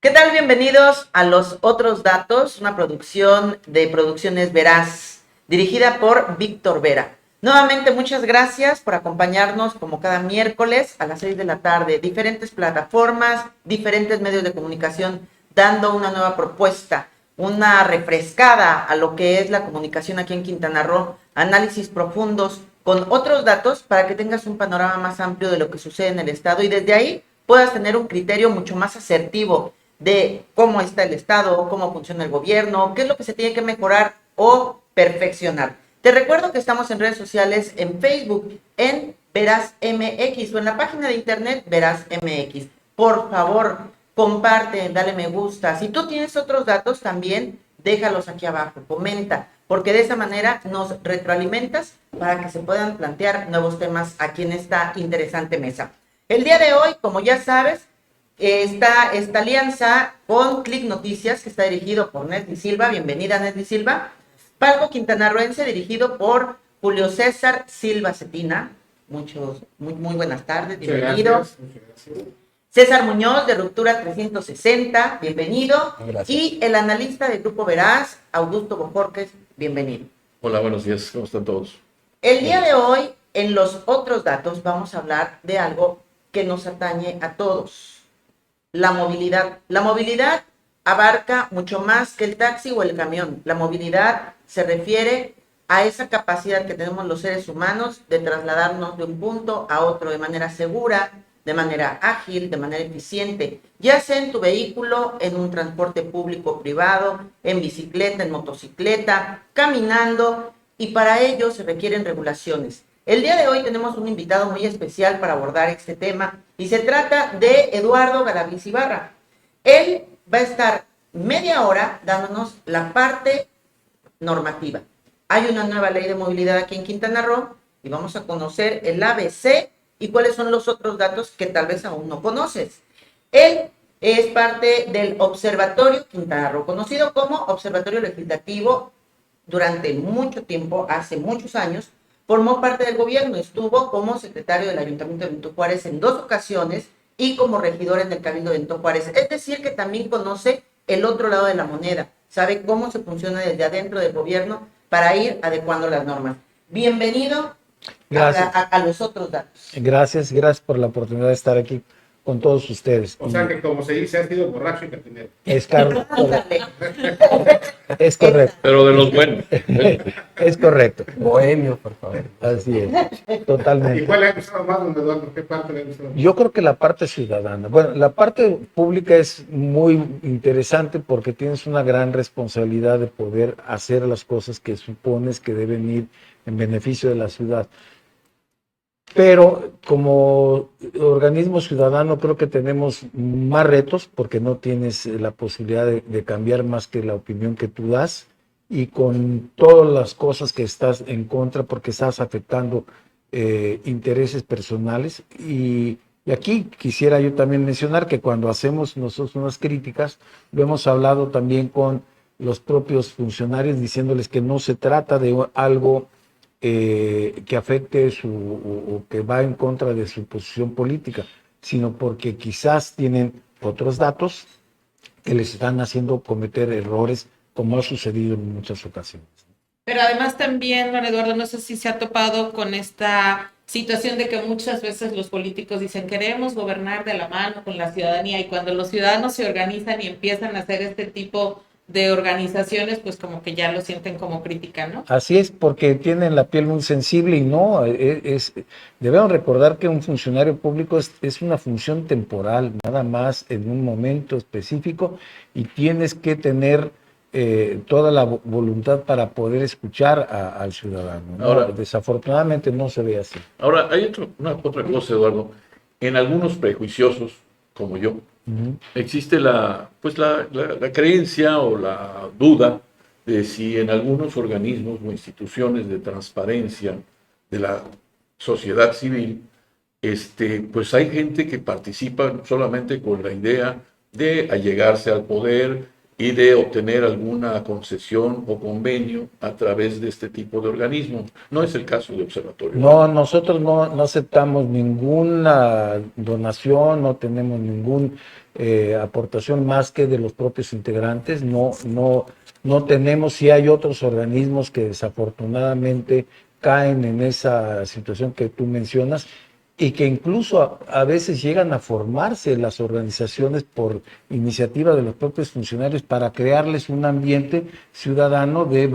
¿Qué tal? Bienvenidos a Los Otros Datos, una producción de Producciones Veraz, dirigida por Víctor Vera. Nuevamente, muchas gracias por acompañarnos como cada miércoles a las 6 de la tarde. Diferentes plataformas, diferentes medios de comunicación, dando una nueva propuesta, una refrescada a lo que es la comunicación aquí en Quintana Roo, análisis profundos con otros datos para que tengas un panorama más amplio de lo que sucede en el estado y desde ahí puedas tener un criterio mucho más asertivo de cómo está el Estado, cómo funciona el gobierno, qué es lo que se tiene que mejorar o perfeccionar. Te recuerdo que estamos en redes sociales, en Facebook, en Veraz MX o en la página de internet Veraz MX. Por favor, comparte, dale me gusta. Si tú tienes otros datos también, déjalos aquí abajo, comenta, porque de esa manera nos retroalimentas para que se puedan plantear nuevos temas aquí en esta interesante mesa. El día de hoy, como ya sabes, está esta alianza con Click Noticias, que está dirigido por Nesli Silva. Bienvenida, Nesli Silva. Palco Quintanarroense, dirigido por Julio César Silva Cetina. Muy buenas tardes, bienvenido. Muchas gracias. César Muñoz, de Ruptura 360, bienvenido. Gracias. Y el analista del Grupo Veraz, Augusto Bojorquez, bienvenido. Hola, buenos días, ¿cómo están todos? El día de hoy, en Los Otros Datos, vamos a hablar de algo que nos atañe a todos. La movilidad. La movilidad abarca mucho más que el taxi o el camión. La movilidad se refiere a esa capacidad que tenemos los seres humanos de trasladarnos de un punto a otro de manera segura, de manera ágil, de manera eficiente, ya sea en tu vehículo, en un transporte público o privado, en bicicleta, en motocicleta, caminando, y para ello se requieren regulaciones. El día de hoy tenemos un invitado muy especial para abordar este tema y se trata de Eduardo Galaviz Ibarra. Él va a estar media hora dándonos la parte normativa. Hay una nueva ley de movilidad aquí en Quintana Roo y vamos a conocer el ABC y cuáles son los otros datos que tal vez aún no conoces. Él es parte del Observatorio Quintana Roo, conocido como Observatorio Legislativo. Durante mucho tiempo, hace muchos años, formó parte del gobierno, estuvo como secretario del Ayuntamiento de Benito Juárez en 2 ocasiones y como regidor en el Cabildo de Benito Juárez. Es decir, que también conoce el otro lado de la moneda, sabe cómo se funciona desde adentro del gobierno para ir adecuando las normas. Bienvenido a Los Otros Datos. Gracias por la oportunidad de estar aquí con todos ustedes. O sea que, como se dice, ha sido borracho y cantinero. Es correcto. Es correcto. Pero de los buenos. Es correcto. Bohemio, por favor. Así es, totalmente. ¿Y cuál le ha gustado más, don Eduardo? ¿Qué parte le ha gustado más? Yo creo que la parte ciudadana. Bueno, la parte pública es muy interesante porque tienes una gran responsabilidad de poder hacer las cosas que supones que deben ir en beneficio de la ciudad. Pero como organismo ciudadano creo que tenemos más retos porque no tienes la posibilidad de cambiar más que la opinión que tú das y con todas las cosas que estás en contra porque estás afectando intereses personales. Y aquí quisiera yo también mencionar que cuando hacemos nosotros unas críticas, lo hemos hablado también con los propios funcionarios diciéndoles que no se trata de algo que afecte o que va en contra de su posición política, sino porque quizás tienen otros datos que les están haciendo cometer errores, como ha sucedido en muchas ocasiones. Pero además también, don Eduardo, no sé si se ha topado con esta situación de que muchas veces los políticos dicen queremos gobernar de la mano con la ciudadanía y cuando los ciudadanos se organizan y empiezan a hacer este tipo de organizaciones, pues como que ya lo sienten como crítica, ¿no? Así es, porque tienen la piel muy sensible y no, debemos recordar que un funcionario público es una función temporal, nada más en un momento específico y tienes que tener toda la voluntad para poder escuchar al ciudadano, ¿no? Ahora, desafortunadamente no se ve así. Ahora, hay otra cosa, Eduardo. En algunos prejuiciosos, como yo, existe la creencia o la duda de si en algunos organismos o instituciones de transparencia de la sociedad civil, pues hay gente que participa solamente con la idea de allegarse al poder y de obtener alguna concesión o convenio a través de este tipo de organismos. No es el caso de Observatorio. No, nosotros no aceptamos ninguna donación, no tenemos ninguna aportación más que de los propios integrantes. No tenemos, si hay otros organismos que desafortunadamente caen en esa situación que tú mencionas y que incluso a veces llegan a formarse las organizaciones por iniciativa de los propios funcionarios para crearles un ambiente ciudadano de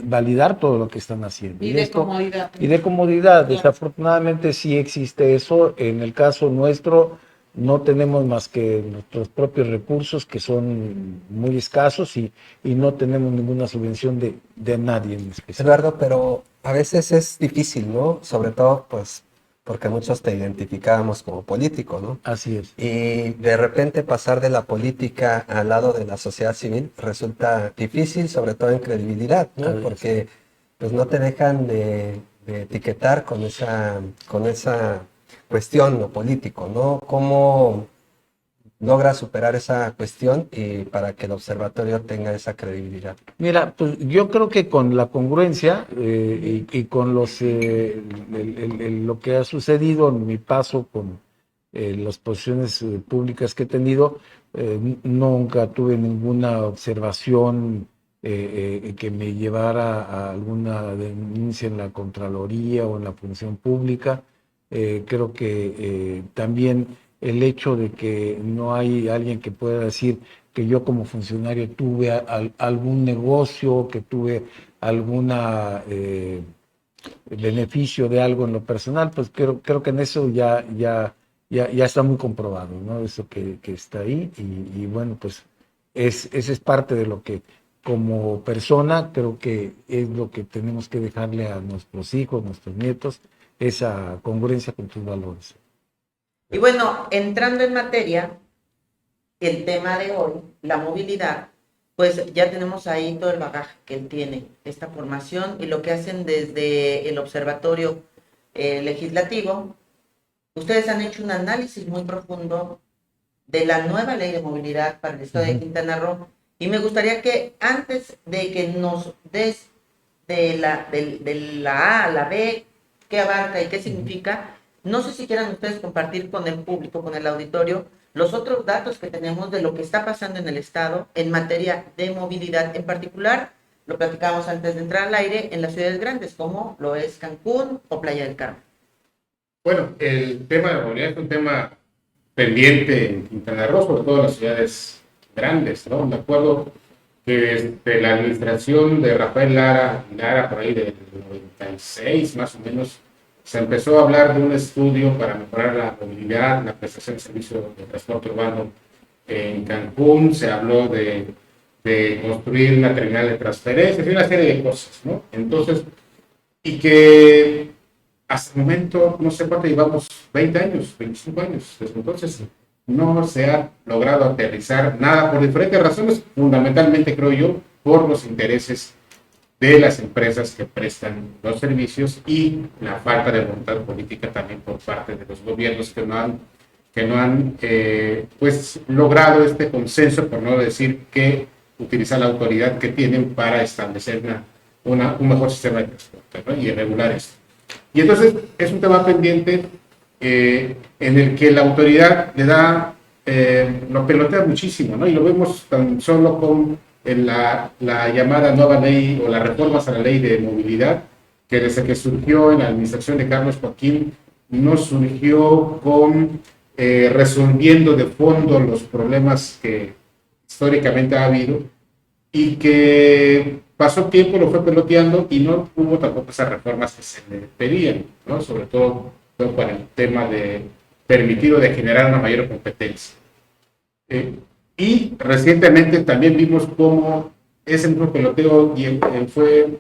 validar todo lo que están haciendo. Y de comodidad. Y de comodidad. Claro. Desafortunadamente sí existe eso. En el caso nuestro no tenemos más que nuestros propios recursos, que son muy escasos, y no tenemos ninguna subvención de nadie en especial. Eduardo, pero a veces es difícil, ¿no? Sobre todo, pues, porque muchos te identificábamos como político, ¿no? Así es. Y de repente pasar de la política al lado de la sociedad civil resulta difícil, sobre todo en credibilidad, ¿no? Así es. Porque pues no te dejan de etiquetar con esa cuestión lo político, ¿no? ¿Cómo logras superar esa cuestión y para que el observatorio tenga esa credibilidad? Mira, pues yo creo que con la congruencia y con lo que ha sucedido en mi paso con las posiciones públicas que he tenido, nunca tuve ninguna observación que me llevara a alguna denuncia en la Contraloría o en la función pública. Creo que también el hecho de que no hay alguien que pueda decir que yo como funcionario tuve algún negocio, que tuve algún beneficio de algo en lo personal, pues creo que en eso ya está muy comprobado, ¿no? Eso que está ahí y bueno, pues ese es parte de lo que como persona creo que es lo que tenemos que dejarle a nuestros hijos, nuestros nietos, esa congruencia con tus valores. Y bueno, entrando en materia, el tema de hoy, la movilidad, pues ya tenemos ahí todo el bagaje que él tiene, esta formación y lo que hacen desde el Observatorio Legislativo. Ustedes han hecho un análisis muy profundo de la nueva ley de movilidad para el estado de Quintana Roo y me gustaría que antes de que nos des de la A a la B, qué abarca y qué significa, no sé si quieran ustedes compartir con el público, con el auditorio, los otros datos que tenemos de lo que está pasando en el estado en materia de movilidad. En particular, lo platicábamos antes de entrar al aire, en las ciudades grandes, como lo es Cancún o Playa del Carmen. Bueno, el tema de la movilidad es un tema pendiente en Quintana Roo, sobre todo en las ciudades grandes, ¿no? Me acuerdo que desde la administración de Rafael Lara, por ahí del 96 más o menos, se empezó a hablar de un estudio para mejorar la movilidad, la prestación de servicio de transporte urbano en Cancún. Se habló de construir una terminal de transferencias y una serie de cosas, ¿no? Entonces, y que hasta el momento, no sé cuánto llevamos, 20 años, 25 años, desde entonces no se ha logrado aterrizar nada por diferentes razones, fundamentalmente creo yo, por los intereses de las empresas que prestan los servicios y la falta de voluntad política también por parte de los gobiernos que no han pues logrado este consenso, por no decir que utilizar la autoridad que tienen para establecer un mejor sistema de transporte, ¿no? Y regular esto. Y entonces es un tema pendiente en el que la autoridad le da, lo pelotea muchísimo, ¿no? Y lo vemos tan solo con la llamada nueva ley o las reformas a la ley de movilidad, que desde que surgió en la administración de Carlos Joaquín, no surgió con resolviendo de fondo los problemas que históricamente ha habido y que pasó tiempo, lo fue peloteando y no hubo tampoco esas reformas que se le pedían, ¿no? Sobre todo para el tema de permitir o de generar una mayor competencia. Y recientemente también vimos cómo ese mismo peloteo fue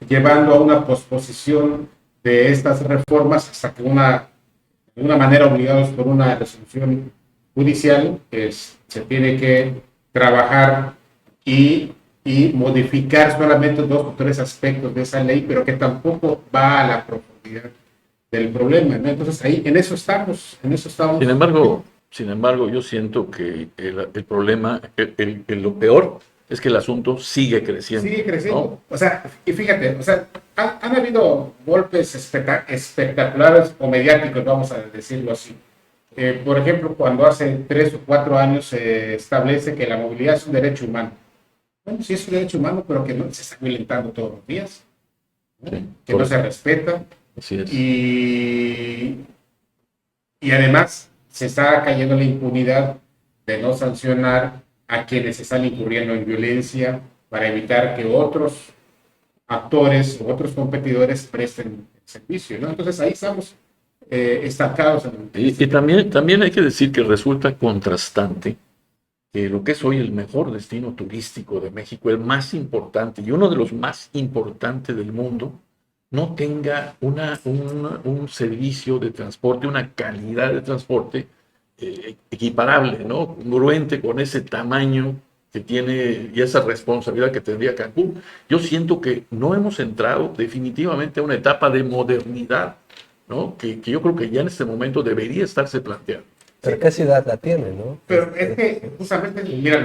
llevando a una posposición de estas reformas hasta que de una manera obligados por una resolución judicial, se tiene que trabajar y modificar solamente 2 o 3 aspectos de esa ley, pero que tampoco va a la profundidad del problema, ¿no? Entonces ahí en eso estamos. Sin embargo, Sin embargo, yo siento que el problema, lo peor, es que el asunto sigue creciendo. Sigue creciendo. ¿no? O sea, y fíjate, o sea, han habido golpes espectaculares o mediáticos, vamos a decirlo así. Por ejemplo, cuando hace 3 o 4 años se establece que la movilidad es un derecho humano. Bueno, sí es un derecho humano, pero que no se está violentando todos los días, ¿no? Sí, Que no se respeta. Así es. Y además se está cayendo en la impunidad de no sancionar a quienes están incurriendo en violencia para evitar que otros actores o otros competidores presten servicio, ¿no? Entonces ahí estamos estancados. Y también hay que decir que resulta contrastante que lo que es hoy el mejor destino turístico de México, el más importante y uno de los más importantes del mundo, no tenga un servicio de transporte, una calidad de transporte equiparable, ¿no? Congruente con ese tamaño que tiene y esa responsabilidad que tendría Cancún. Yo siento que no hemos entrado definitivamente a una etapa de modernidad, ¿no? Que yo creo que ya en este momento debería estarse planteando. Pero ¿qué ciudad la tiene, no? Pero es que justamente, mira,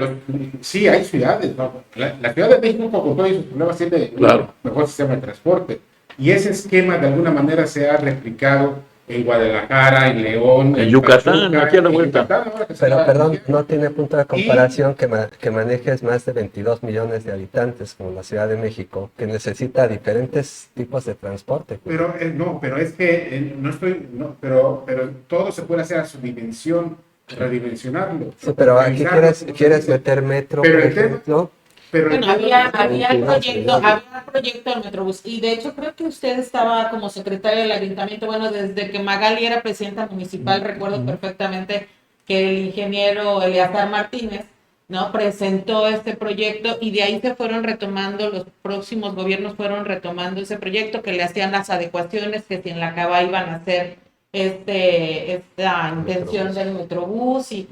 sí hay ciudades, ¿no? La Ciudad de México, con todos sus problemas, tiene Claro. un mejor sistema de transporte. Y ese esquema de alguna manera se ha replicado en Guadalajara, en León, En Yucatán, Pachuca, aquí a la en vuelta. Yucatán, ahora que se Pero, va a perdón, anunciar. no tiene punto de comparación que manejes más de 22 millones de habitantes como la Ciudad de México, que necesita diferentes tipos de transporte. Pero no, pero es que no estoy, no, pero todo se puede hacer a su dimensión, redimensionarlo. Sí, pero aquí revisarlo, quieres meter metro, Pero por el tema- ejemplo. Pero Bueno, había el proyecto del Metrobús, y de hecho creo que usted estaba como secretario del ayuntamiento, bueno, desde que Magali era presidenta municipal, recuerdo perfectamente que el ingeniero Eleazar Martínez, ¿no?, presentó este proyecto, y de ahí se fueron retomando, los próximos gobiernos fueron retomando ese proyecto, que le hacían las adecuaciones, que si en la Cava iban a hacer esta intención del Metrobús, y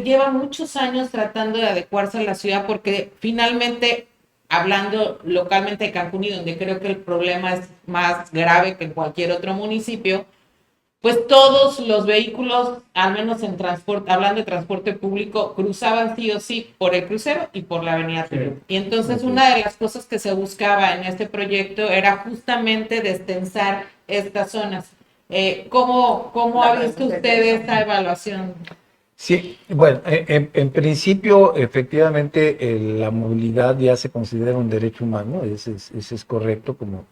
lleva muchos años tratando de adecuarse a la ciudad, porque finalmente, hablando localmente de Cancún, y donde creo que el problema es más grave que en cualquier otro municipio, pues todos los vehículos, al menos en transporte, hablando de transporte público, cruzaban sí o sí por el crucero y por la avenida Tuluá. Y entonces una de las cosas que se buscaba en este proyecto era justamente destensar estas zonas. ¿Cómo ha visto usted esta evaluación? Sí, bueno, en principio, efectivamente, la movilidad ya se considera un derecho humano, ese es correcto, como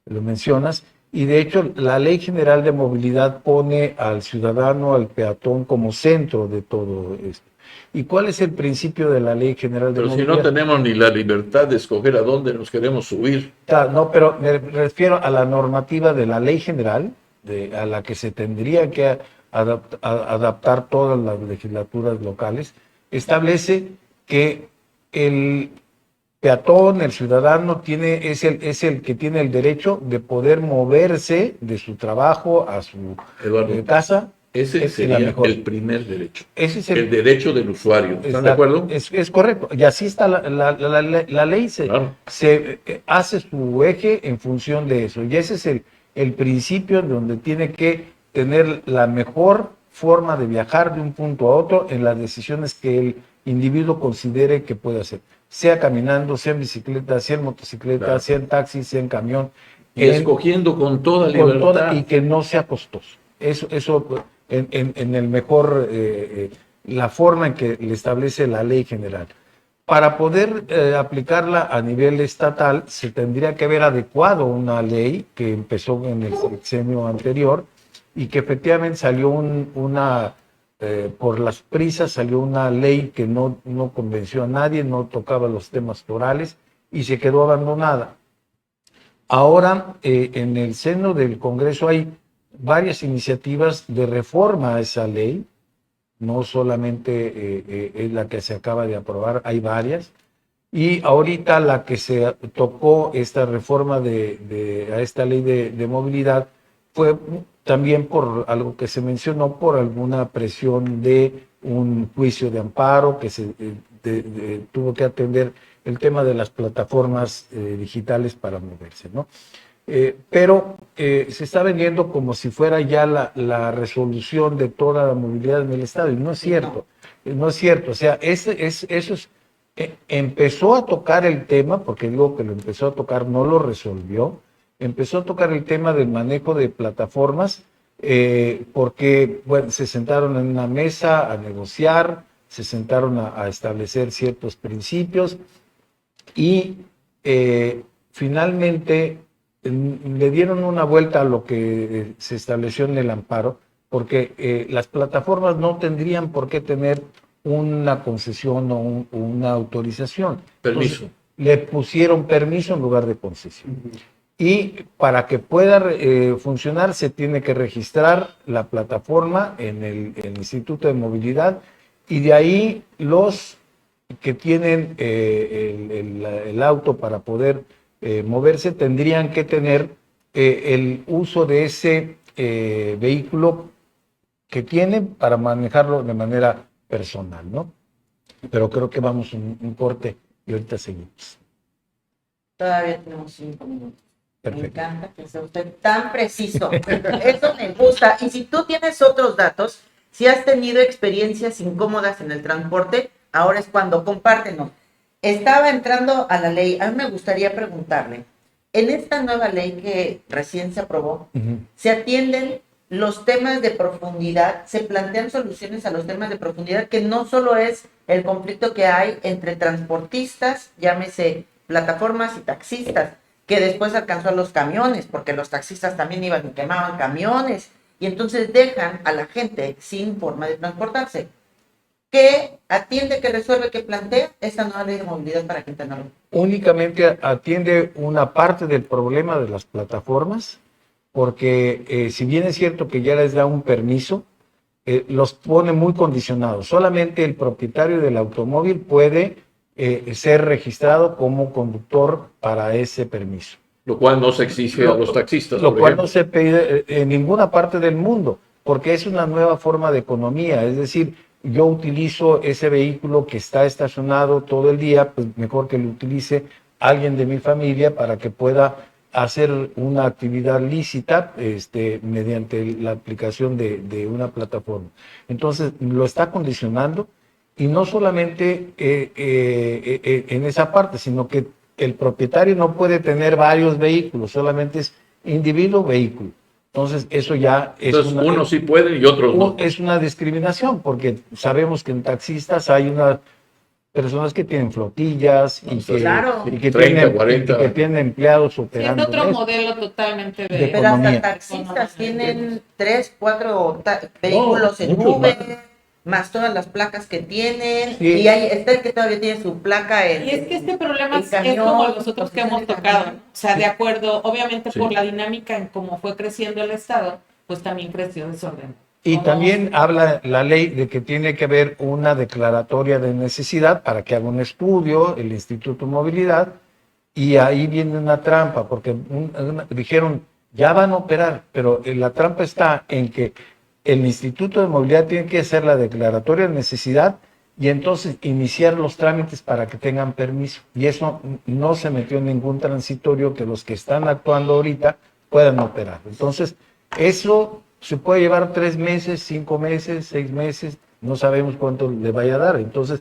lo mencionas, y de hecho la Ley General de Movilidad pone al ciudadano, al peatón, como centro de todo esto. ¿Y cuál es el principio de la Ley General de Pero si Movilidad? no tenemos ni la libertad de escoger a dónde nos queremos subir. No, pero me refiero a la normativa de la Ley General, a la que se tendría que adaptar todas las legislaturas locales, establece que el peatón, el ciudadano, es el que tiene el derecho de poder moverse de su trabajo a su Eduardo, casa. ese es la sería mejor. el primer derecho. Ese es El derecho del usuario. ¿Están de acuerdo? Es correcto. Y así está la ley. Claro. Se hace su eje en función de eso. Y ese es el principio donde tiene que tener la mejor forma de viajar de un punto a otro en las decisiones que el individuo considere que puede hacer. Sea caminando, sea en bicicleta, sea en motocicleta, Claro. sea en taxi, sea en camión. Y escogiendo con toda con libertad. toda, y que no sea costoso. Eso en el mejor, la forma en que le establece la ley general. Para poder aplicarla a nivel estatal, se tendría que haber adecuado una ley que empezó en el sexenio anterior y que efectivamente salió por las prisas, salió una ley que no convenció a nadie, no tocaba los temas torales y se quedó abandonada. Ahora, en el seno del Congreso hay varias iniciativas de reforma a esa ley, no solamente es la que se acaba de aprobar, hay varias, y ahorita la que se tocó esta reforma a esta ley de movilidad fue también por algo que se mencionó, por alguna presión de un juicio de amparo que se tuvo que atender el tema de las plataformas digitales para moverse, ¿no? pero se está vendiendo como si fuera ya la resolución de toda la movilidad en el Estado, y no es cierto, no es cierto. O sea, empezó a tocar el tema, porque digo que lo empezó a tocar, no lo resolvió, empezó a tocar el tema del manejo de plataformas, porque bueno, se sentaron en una mesa a negociar, se sentaron a establecer ciertos principios y finalmente le dieron una vuelta a lo que se estableció en el amparo, porque las plataformas no tendrían por qué tener una concesión o una autorización. Permiso. Entonces, le pusieron permiso en lugar de concesión. Y para que pueda funcionar se tiene que registrar la plataforma en el Instituto de Movilidad, y de ahí los que tienen el auto para poder moverse tendrían que tener el uso de ese vehículo que tienen para manejarlo de manera personal, ¿no? Pero creo que vamos un corte y ahorita seguimos. Todavía tenemos 5 minutos. Perfecto. Me encanta que sea usted tan preciso. Eso me gusta. Y si tú tienes otros datos, si has tenido experiencias incómodas en el transporte, ahora es cuando compártenos. Estaba entrando a la ley. A mí me gustaría preguntarle, en esta nueva ley que recién se aprobó, ¿se atienden los temas de profundidad? ¿Se plantean soluciones a los temas de profundidad? Que no solo es el conflicto que hay entre transportistas, llámese plataformas y taxistas, que después alcanzó a los camiones, porque los taxistas también iban y quemaban camiones, y entonces dejan a la gente sin forma de transportarse. ¿Qué atiende, qué resuelve, qué plantea esta nueva ley de movilidad para Quintana Roo? Únicamente atiende una parte del problema de las plataformas, porque si bien es cierto que ya les da un permiso, los pone muy condicionados. Solamente el propietario del automóvil puede ser registrado como conductor para ese permiso. Lo cual no se exige a los taxistas, Lo por cual ejemplo. no se pide en ninguna parte del mundo, porque es una nueva forma de economía. Es decir, yo utilizo ese vehículo que está estacionado todo el día, pues mejor que lo utilice alguien de mi familia para que pueda hacer una actividad lícita mediante la aplicación de una plataforma. Entonces, lo está condicionando, y no solamente en esa parte, sino que el propietario no puede tener varios vehículos, solamente es individuo-vehículo. Entonces, eso ya es Unos sí pueden y otros no. es una discriminación, porque sabemos que en taxistas hay unas personas que tienen flotillas y que, Claro. y que 30, tienen, 40. y que tienen empleados Sí, es operando. otro en eso. modelo totalmente de... De Pero economía. hasta taxistas tienen 3, 4 vehículos en muchos Uber, más. más todas las placas que tienen, Sí. y hay está el que todavía tiene su placa en... Y es que este problema el es camión, como los otros que hemos el tocado, camión. ¿no? O sea, de acuerdo, obviamente Sí. por la dinámica en cómo fue creciendo el Estado, pues también creció desorden. Y también habla la ley de que tiene que haber una declaratoria de necesidad para que haga un estudio el Instituto de Movilidad, y ahí viene una trampa, porque dijeron, ya van a operar, pero la trampa está en que el Instituto de Movilidad tiene que hacer la declaratoria de necesidad y entonces iniciar los trámites para que tengan permiso. Y eso no se metió en ningún transitorio que los que están actuando ahorita puedan operar. Entonces, eso se puede llevar 3 meses, 5 meses, 6 meses, no sabemos cuánto le vaya a dar. Entonces,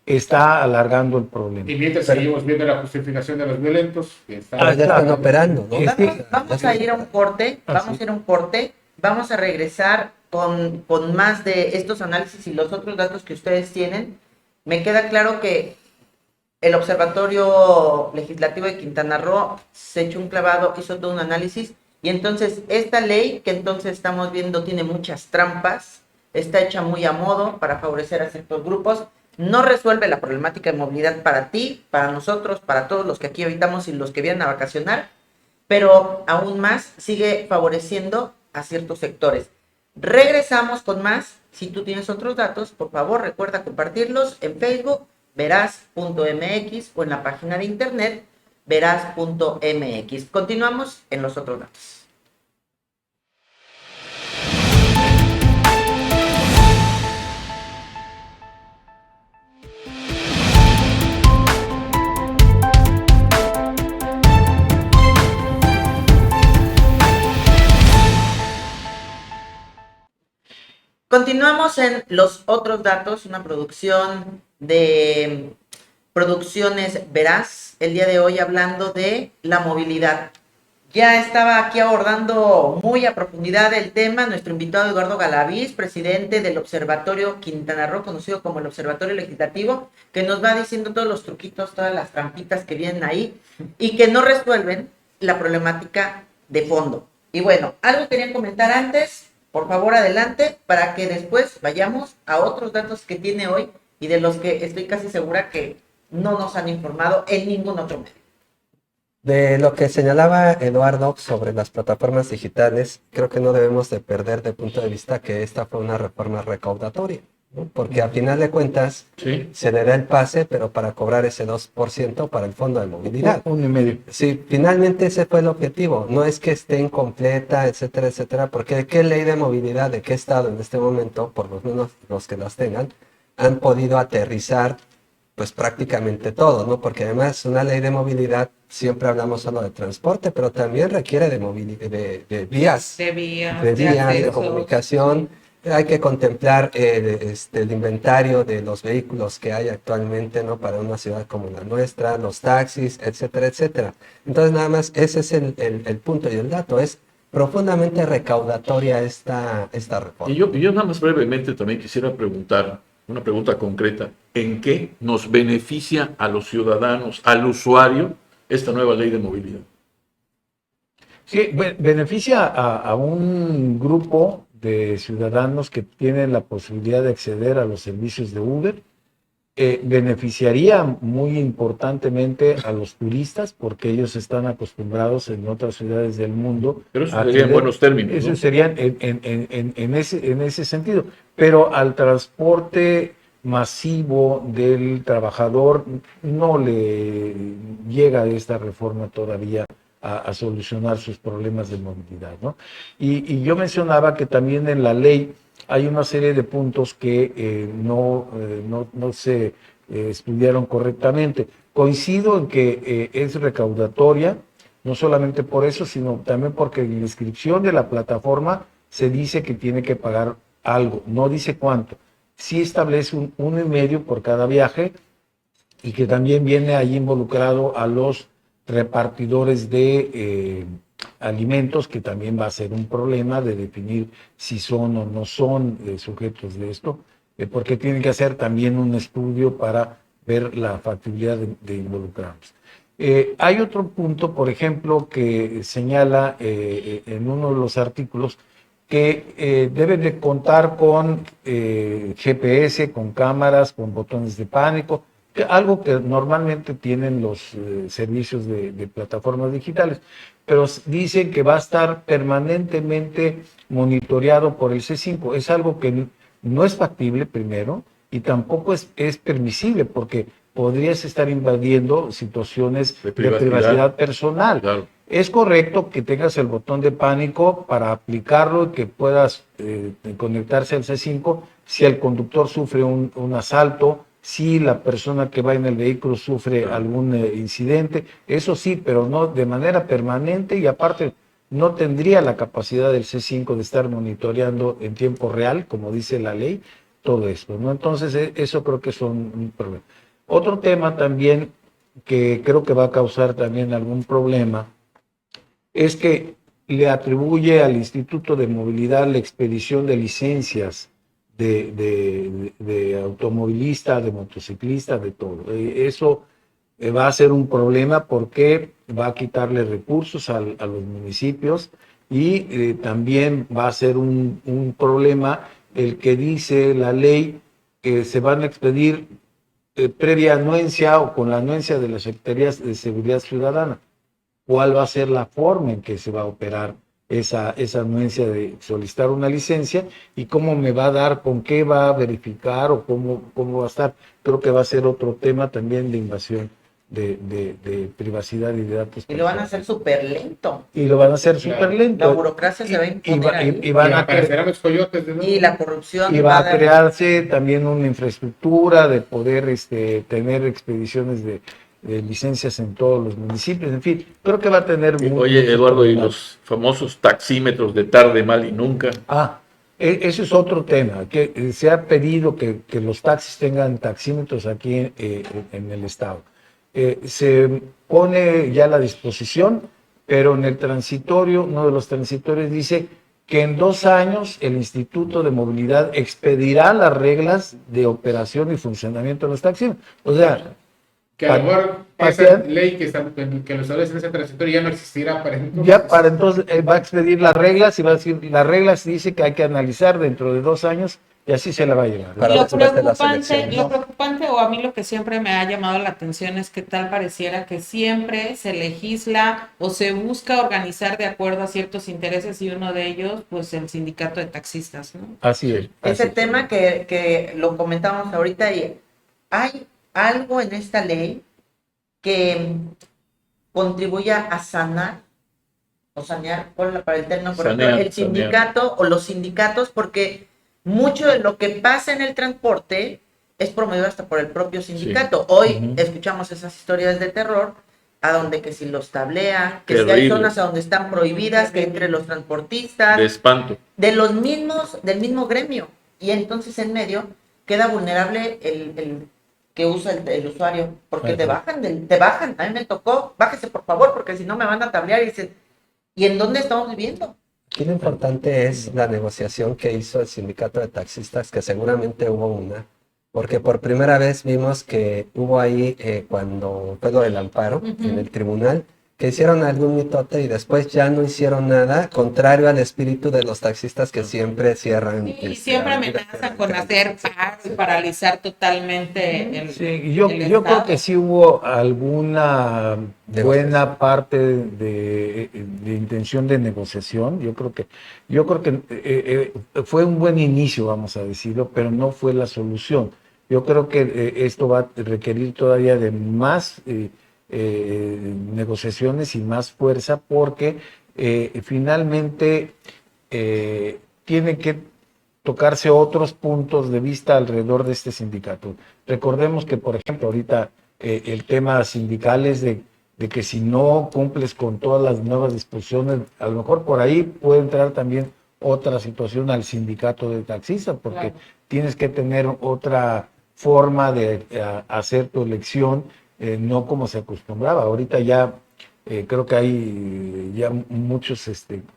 está alargando el problema. Y mientras seguimos viendo la justificación de los violentos, que está... Pero ya están operando, ¿no? Vamos a ir a un corte, vamos a regresar con más de estos análisis y los otros datos que ustedes tienen. Me queda claro que el Observatorio Legislativo de Quintana Roo se echó un clavado, hizo todo un análisis, y entonces esta ley que entonces estamos viendo tiene muchas trampas, está hecha muy a modo para favorecer a ciertos grupos, no resuelve la problemática de movilidad para ti, para nosotros, para todos los que aquí habitamos y los que vienen a vacacionar, pero aún más sigue favoreciendo a ciertos sectores. Regresamos con más. Si tú tienes otros datos, por favor recuerda compartirlos en Facebook, veraz.mx, o en la página de internet veraz.mx. Continuamos en los otros datos. Continuamos en los otros datos, una producción de Producciones Veraz, el día de hoy hablando de la movilidad. Ya estaba aquí abordando muy a profundidad el tema nuestro invitado Eduardo Galaviz, presidente del Observatorio Quintana Roo, conocido como el Observatorio Legislativo, que nos va diciendo todos los truquitos, todas las trampitas que vienen ahí y que no resuelven la problemática de fondo. Y bueno, algo querían comentar antes, por favor adelante, para que después vayamos a otros datos que tiene hoy y de los que estoy casi segura que no nos han informado en ningún otro medio. De lo que señalaba Eduardo sobre las plataformas digitales, creo que no debemos de perder de punto de vista que esta fue una reforma recaudatoria, ¿no? Porque a final de cuentas Sí. se le da el pase, pero para cobrar ese 2% para el fondo de movilidad. 1,5. Sí, finalmente ese fue el objetivo. No es que esté incompleta, etcétera, etcétera, porque ¿de qué ley de movilidad, de qué estado en este momento, por lo menos los que las tengan, han podido aterrizar pues prácticamente todo, ¿no? Porque además una ley de movilidad, siempre hablamos solo de transporte, pero también requiere de vías, De vías, de accesos. comunicación. Hay que contemplar el inventario de los vehículos que hay actualmente, ¿no? Para una ciudad como la nuestra, los taxis, etcétera, etcétera. Entonces, nada más, ese es el punto y el dato. Es profundamente recaudatoria esta reforma. Y yo nada más brevemente también quisiera preguntar, una pregunta concreta, ¿en qué nos beneficia a los ciudadanos, al usuario, esta nueva ley de movilidad? Sí, beneficia a un grupo de ciudadanos que tienen la posibilidad de acceder a los servicios de Uber. Beneficiaría muy importantemente a los turistas porque ellos están acostumbrados en otras ciudades del mundo. Pero eso a sería en acceder. buenos términos, Eso ¿no? serían en ese sentido. Pero al transporte masivo del trabajador no le llega esta reforma todavía a solucionar sus problemas de movilidad, ¿no? Y yo mencionaba que también en la ley hay una serie de puntos que no se estudiaron correctamente. Coincido en que es recaudatoria, no solamente por eso, sino también porque en la inscripción de la plataforma se dice que tiene que pagar algo, no dice cuánto. Sí establece un 1,5 por cada viaje y que también viene ahí involucrado a los repartidores de alimentos, que también va a ser un problema de definir si son o no son sujetos de esto, porque tienen que hacer también un estudio para ver la factibilidad de involucrarnos. Hay otro punto, por ejemplo, que señala en uno de los artículos que deben de contar con GPS, con cámaras, con botones de pánico, algo que normalmente tienen los servicios de plataformas digitales, pero dicen que va a estar permanentemente monitoreado por el C5. Es algo que no es factible, primero, y tampoco es permisible, porque podrías estar invadiendo situaciones de privacidad personal. Claro. Es correcto que tengas el botón de pánico para aplicarlo y que puedas conectarse al C5 si el conductor sufre un asalto, si la persona que va en el vehículo sufre algún incidente, eso sí, pero no de manera permanente, y aparte no tendría la capacidad del C5 de estar monitoreando en tiempo real, como dice la ley, todo esto, ¿no? Entonces eso creo que es un problema. Otro tema también que creo que va a causar también algún problema es que le atribuye al Instituto de Movilidad la expedición de licencias de automovilista, de motociclista, de todo. Eso va a ser un problema porque va a quitarle recursos a los municipios, y también va a ser un problema el que dice la ley que se van a expedir previa anuencia o con la anuencia de las Secretarías de Seguridad Ciudadana. ¿Cuál va a ser la forma en que se va a operar esa anuencia de solicitar una licencia, y cómo me va a dar, con qué va a verificar o cómo va a estar? Creo que va a ser otro tema también de invasión de privacidad y de datos. Y lo van a hacer súper lento. Y lo van a hacer súper lento. La burocracia se va a imponer ahí. Y van a aparecerán los coyotes de nuevo. Y la corrupción. y va a dar- crearse también una infraestructura de poder tener expediciones de licencias en todos los municipios, en fin, creo que va a tener... Oye, Eduardo, ¿y los famosos taxímetros de tarde, mal y nunca? Ese es otro tema, que se ha pedido que los taxis tengan taxímetros aquí en el estado. Se pone ya a la disposición, pero en el transitorio, uno de los transitorios dice que en 2 años el Instituto de Movilidad expedirá las reglas de operación y funcionamiento de los taxímetros. O sea, Que a lo mejor esa ley que lo establece en ese transitorio ya no existirá para entonces. ya para entonces va a expedir las reglas y va a decir, las reglas dice que hay que analizar dentro de 2 años y así se la va a llevar. Para Lo después de las preocupante, elecciones. lo preocupante, o a mí lo que siempre me ha llamado la atención es que tal pareciera que siempre se legisla o se busca organizar de acuerdo a ciertos intereses y uno de ellos, pues el sindicato de taxistas, ¿no? Así es. Ese así es. tema que lo comentábamos ahorita, y hay algo en esta ley que contribuya a sanar o sanear, para el término correcto, Sanear, el sindicato o los sindicatos, porque mucho de lo que pasa en el transporte es promovido hasta por el propio sindicato. Hoy Ujú. escuchamos esas historias de terror, a donde que si los tablean, que si hay Terrible. zonas a donde están prohibidas, que entre los transportistas, De espanto. de los mismos, del mismo gremio. Y entonces en medio queda vulnerable el que usa el usuario, porque Ajá. te bajan, a mí me tocó, bájese por favor, porque si no me van a tablear y dicen, ¿y en dónde estamos viviendo? Aquí lo importante es la negociación que hizo el sindicato de taxistas, que seguramente hubo una, porque por primera vez vimos que hubo ahí, cuando fue lo del amparo Ujú. en el tribunal, que hicieron algún mitote y después ya no hicieron nada, contrario al espíritu de los taxistas que siempre cierran. Y siempre amenazan con hacer paro y paralizar totalmente el, Sí, y yo el creo Estado. que sí hubo alguna Negociación. buena parte de intención de negociación. Yo creo que fue un buen inicio, vamos a decirlo, pero no fue la solución. Yo creo que esto va a requerir todavía de más negociaciones y más fuerza, porque finalmente tiene que tocarse otros puntos de vista alrededor de este sindicato. Recordemos que, por ejemplo, ahorita el tema sindical es de que si no cumples con todas las nuevas disposiciones, a lo mejor por ahí puede entrar también otra situación al sindicato de taxistas, porque Claro. tienes que tener otra forma de hacer tu elección, no como se acostumbraba. Ahorita ya creo que hay ya muchos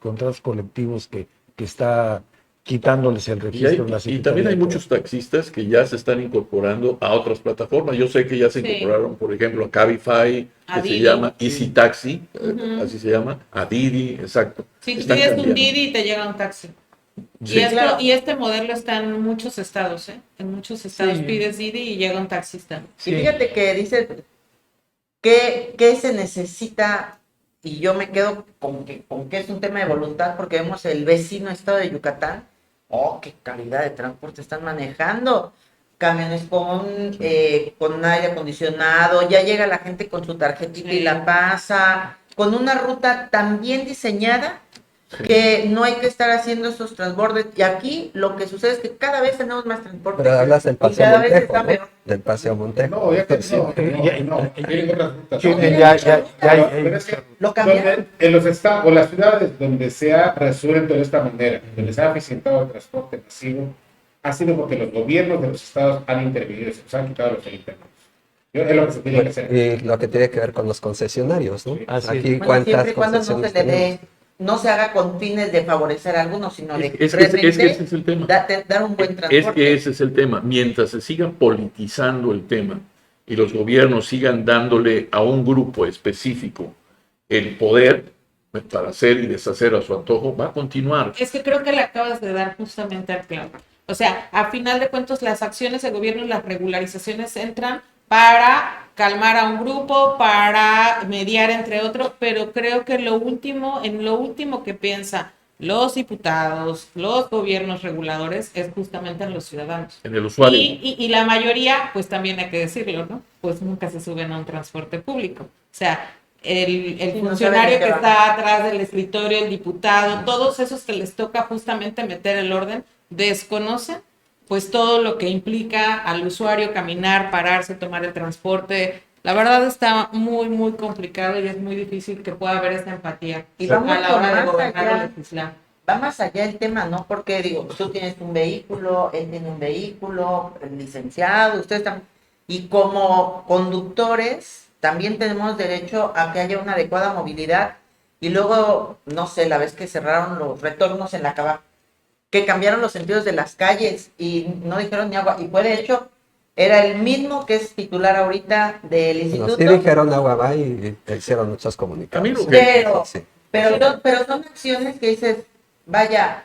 contratos colectivos que está quitándoles el Y, registro de la y Secretaría también hay de muchos taxistas que ya se están incorporando a otras plataformas. Yo sé que ya se Sí. incorporaron, por ejemplo, a Cabify, A que se Didi. llama Easy Taxi, Ujú. así se llama, a Didi, exacto. Si tú Están pides un cambiando. Didi y te llega un taxi. Sí. Claro. Y este modelo está en muchos estados, ¿eh? En muchos estados Sí. pides Didi y llega un taxista. Sí. Y fíjate que dice ¿qué se necesita? Y yo me quedo con que es un tema de voluntad, porque vemos el vecino estado de Yucatán. Oh, qué calidad de transporte están manejando. Camiones con aire acondicionado, ya llega la gente con su tarjetita y Sí. la pasa, con una ruta tan bien diseñada que no hay que estar haciendo esos transbordes. Y aquí lo que sucede es que cada vez tenemos más transporte. Pero hablas del y Paseo cada vez Montejo, está ¿no? peor. Del Paseo Montejo. No, ya que Sí. no, tienen otras rutas. Tienen No, pero es que Lo cambiaron. en los estados o las ciudades donde se ha resuelto de esta manera, donde se ha eficientado el transporte masivo, ha sido porque los gobiernos de los estados han intervenido, se los han quitado los internos. Es lo que se tiene que hacer. Y lo que tiene que ver con los concesionarios, ¿no? Sí. Así Aquí, es. Bueno, ¿cuántas siempre y cuando no se concesiones le tenemos? dé, no se haga con fines de favorecer a algunos, sino de Es que realmente ese es el tema. dar un buen Es transporte. que ese es el tema. Mientras se siga politizando el tema y los gobiernos sigan dándole a un grupo específico el poder para hacer y deshacer a su antojo, va a continuar. Es que creo que le acabas de dar justamente al clavo. O sea, a final de cuentas, las acciones de gobierno y las regularizaciones entran para calmar a un grupo, para mediar entre otros, pero creo que en lo último que piensan los diputados, los gobiernos reguladores, es justamente en los ciudadanos. En el usuario. Y la mayoría, pues también hay que decirlo, ¿no? Pues nunca se suben a un transporte público. O sea, el Sí, no funcionario saben de que qué está atrás del escritorio, el diputado, todos esos que les toca justamente meter el orden, desconocen pues todo lo que implica al usuario caminar, pararse, tomar el transporte. La verdad está muy, muy complicado y es muy difícil que pueda haber esta empatía Y a vamos la con hora de más gobernar allá. o legislar. va más allá el tema, ¿no? Porque digo, tú tienes un vehículo, él tiene un vehículo, el licenciado, ustedes también, y como conductores también tenemos derecho a que haya una adecuada movilidad. Y luego, no sé, la vez que cerraron los retornos en la Cava, que cambiaron los sentidos de las calles y no dijeron ni agua. Y fue de hecho, era el mismo que es titular ahorita del Bueno, instituto. sí dijeron agua va y hicieron muchas A mí comunicaciones. lo que- Sí. Pero son acciones que dices, vaya,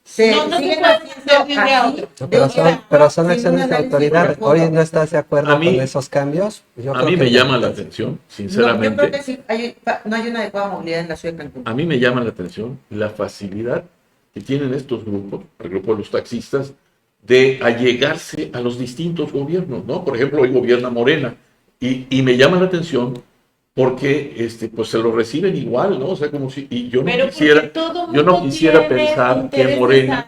se No se siguen puede haciendo hacer de un día a así, otro. No, de un día a otro, pero son sin un acciones de análisis autoridad. profundo. Hoy no estás de acuerdo A mí- con esos cambios. Yo A creo mí que me llama la necesitas- atención, No, yo creo sinceramente, que sí, no hay una adecuada movilidad en la ciudad de Cancún. a mí me llama la atención la facilidad que tienen estos grupos, el grupo de los taxistas, de allegarse a los distintos gobiernos, ¿no? Por ejemplo, hoy gobierna Morena y me llama la atención porque pues se lo reciben igual, ¿no? O sea, como si, y yo no Pero quisiera, porque todo yo no mundo quisiera tiene pensar que intereses Morena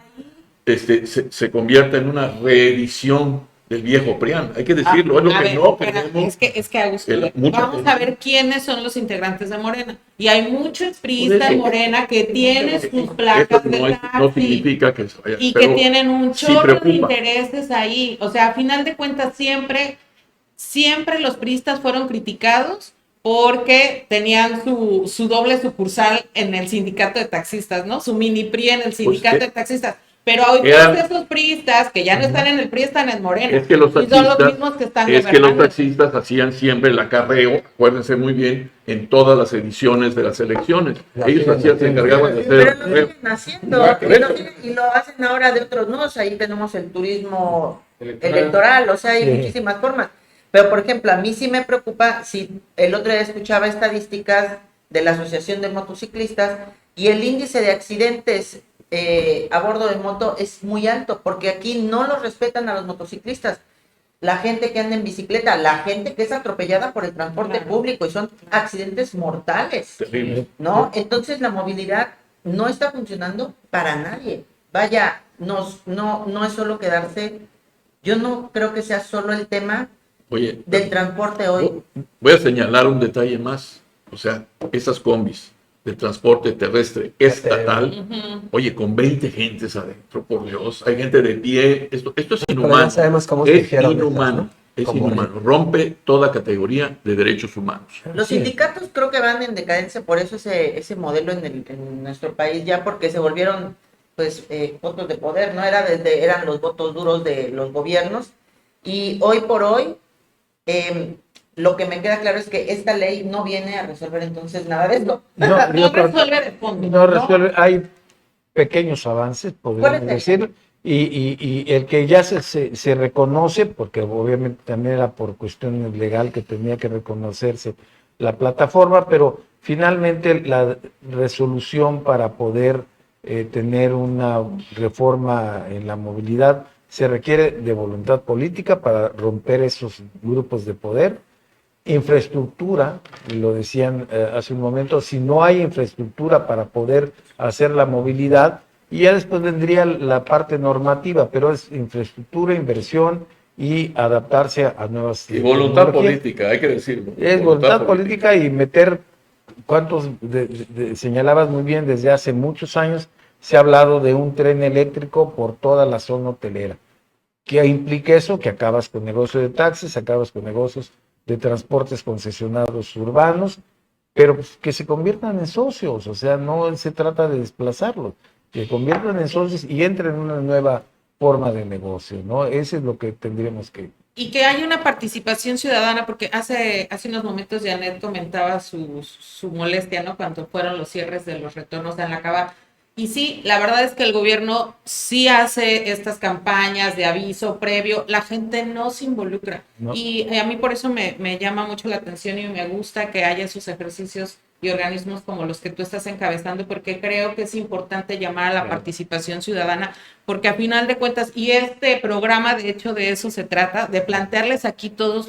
ahí. se convierta en una reedición del viejo PRIAN. Hay que decirlo, es lo A que ver, no espera, queremos. es que Augusto, Mucha vamos gente- a ver quiénes son los integrantes de Morena. Y hay muchos Pues priistas en Morena que tienen sus placas Eso no, de no taxi significa que se vaya, y que pero tienen un sí chorro de preocupa. intereses ahí. O sea, a final de cuentas, siempre los priistas fueron criticados porque tenían su doble sucursal en el sindicato de taxistas, ¿no? Su mini PRI en el sindicato de taxistas. Pero hoy eran- todos esos priistas que ya no están en el PRI están en Morena. Es que los y son los taxistas, mismos que están es que los gobernando. taxistas hacían siempre el acarreo, acuérdense muy bien, en todas las ediciones de las elecciones. Ya Ellos siguen hacían, se haciendo. encargaban de hacer Pero el lo acarreo. siguen haciendo, Igual que y lo hacen ahora de otros modos. Ahí tenemos el turismo Electoral. electoral, o sea, hay Sí. muchísimas formas. Pero, por ejemplo, a mí sí me preocupa, si el otro día escuchaba estadísticas de la Asociación de Motociclistas y el índice de accidentes a bordo de moto es muy alto, porque aquí no los respetan a los motociclistas. La gente que anda en bicicleta, la gente que es atropellada por el transporte Claro. público y son accidentes mortales. Terrible. ¿No? Entonces la movilidad no está funcionando para nadie. Vaya, no es solo quedarse. Yo no creo que sea solo el tema Oye, del transporte hoy. voy a señalar un detalle más. O sea, esas combis de transporte terrestre estatal, Ujú. oye, con 20 gentes adentro, por Dios, hay gente de pie. Esto es Pero inhumano. ya sabemos cómo se Es hicieron inhumano. esas, ¿no? Es Como inhumano. Rompe toda categoría de derechos humanos. Los Sí. sindicatos creo que van en decadencia, por eso ese modelo en nuestro país ya, porque se volvieron pues votos de poder, ¿no? Eran los votos duros de los gobiernos. Y hoy por hoy, lo que me queda claro es que esta ley no viene a resolver entonces nada de esto. No, No yo creo- resuelve de fondo. no resuelve, hay pequeños avances, podríamos ¿Cuál es el? decir, y el que ya se reconoce, porque obviamente también era por cuestión legal que tenía que reconocerse la plataforma, pero finalmente la resolución para poder tener una reforma en la movilidad se requiere de voluntad política para romper esos grupos de poder. Infraestructura, lo decían hace un momento, si no hay infraestructura para poder hacer la movilidad, y ya después vendría la parte normativa, pero es infraestructura, inversión y adaptarse a nuevas Y voluntad tecnologías. política, hay que decirlo. Es voluntad política y meter, ¿cuántos señalabas muy bien, desde hace muchos años se ha hablado de un tren eléctrico por toda la zona hotelera? ¿Qué implica eso? Que acabas con negocio de taxis, acabas con negocios de transportes concesionados urbanos, pero pues, que se conviertan en socios, o sea, no se trata de desplazarlos, que se conviertan en socios y entren en una nueva forma de negocio, ¿no? Eso es lo que tendríamos que... Y que haya una participación ciudadana, porque hace unos momentos Janet comentaba su molestia, ¿no? Cuando fueron los cierres de los retornos de Anacaba. Y sí, la verdad es que el gobierno sí hace estas campañas de aviso previo, la gente no se involucra. No. Y a mí por eso me llama mucho la atención y me gusta que haya esos ejercicios y organismos como los que tú estás encabezando, porque creo que es importante llamar a la participación ciudadana, porque a final de cuentas, y este programa de hecho de eso se trata, de plantearles aquí todos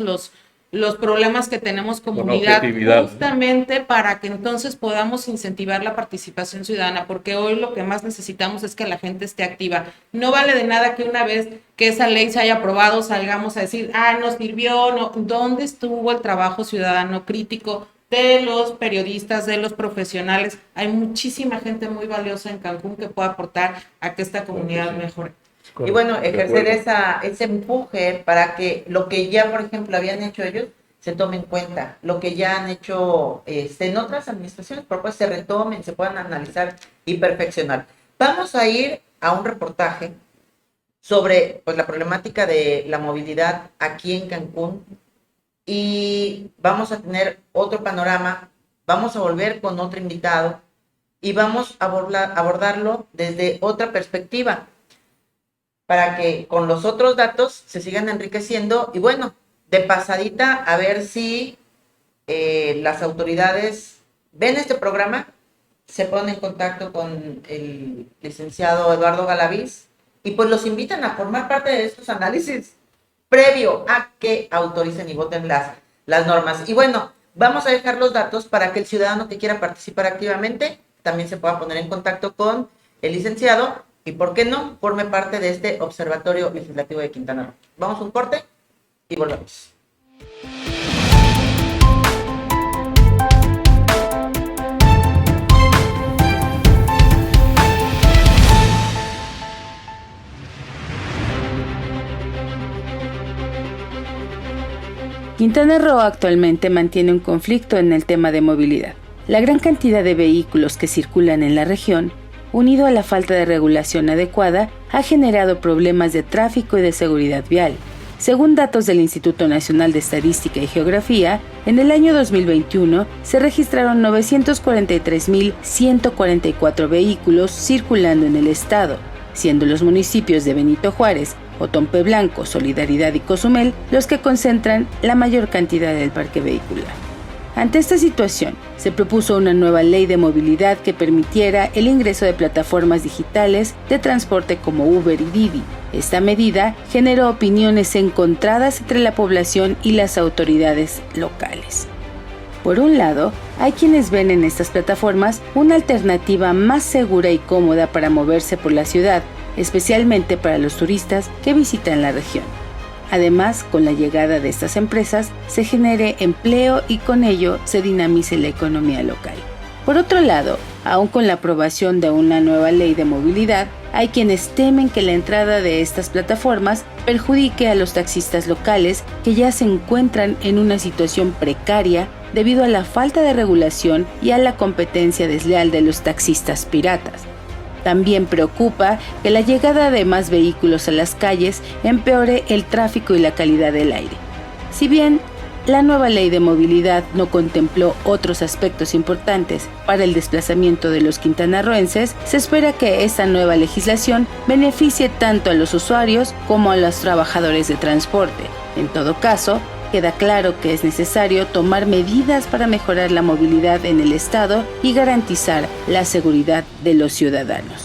los problemas que tenemos comunidad, objetividad, ¿no? justamente para que entonces podamos incentivar la participación ciudadana, porque hoy lo que más necesitamos es que la gente esté activa. No vale de nada que una vez que esa ley se haya aprobado salgamos a decir, no sirvió, no. ¿Dónde estuvo el trabajo ciudadano crítico de los periodistas, de los profesionales. Hay muchísima gente muy valiosa en Cancún que puede aportar a que esta comunidad mejore. Y bueno, De ejercer acuerdo. ese empuje para que lo que ya, por ejemplo, habían hecho ellos, se tome en cuenta. Lo que ya han hecho en otras administraciones, por pues se retomen, se puedan analizar y perfeccionar. Vamos a ir a un reportaje sobre pues, la problemática de la movilidad aquí en Cancún y vamos a tener otro panorama, vamos a volver con otro invitado y vamos a abordarlo desde otra perspectiva para que con los otros datos se sigan enriqueciendo y bueno, de pasadita a ver si las autoridades ven este programa, se ponen en contacto con el licenciado Eduardo Galaviz y pues los invitan a formar parte de estos análisis previo a que autoricen y voten las normas. Y bueno, vamos a dejar los datos para que el ciudadano que quiera participar activamente también se pueda poner en contacto con el licenciado y, ¿por qué no?, forme parte de este Observatorio Legislativo de Quintana Roo. Vamos a un corte y volvemos. Quintana Roo actualmente mantiene un conflicto en el tema de movilidad. La gran cantidad de vehículos que circulan en la región, unido a la falta de regulación adecuada, ha generado problemas de tráfico y de seguridad vial. Según datos del Instituto Nacional de Estadística y Geografía, en el año 2021 se registraron 943.144 vehículos circulando en el estado, siendo los municipios de Benito Juárez, Otompe Blanco, Solidaridad y Cozumel los que concentran la mayor cantidad del parque vehicular. Ante esta situación, se propuso una nueva ley de movilidad que permitiera el ingreso de plataformas digitales de transporte como Uber y Didi. Esta medida generó opiniones encontradas entre la población y las autoridades locales. Por un lado, hay quienes ven en estas plataformas una alternativa más segura y cómoda para moverse por la ciudad, especialmente para los turistas que visitan la región. Además, con la llegada de estas empresas, se genere empleo y con ello se dinamice la economía local. Por otro lado, aun con la aprobación de una nueva ley de movilidad, hay quienes temen que la entrada de estas plataformas perjudique a los taxistas locales que ya se encuentran en una situación precaria debido a la falta de regulación y a la competencia desleal de los taxistas piratas. También preocupa que la llegada de más vehículos a las calles empeore el tráfico y la calidad del aire. Si bien la nueva ley de movilidad no contempló otros aspectos importantes para el desplazamiento de los quintanarroenses, se espera que esta nueva legislación beneficie tanto a los usuarios como a los trabajadores de transporte. En todo caso, queda claro que es necesario tomar medidas para mejorar la movilidad en el estado y garantizar la seguridad de los ciudadanos.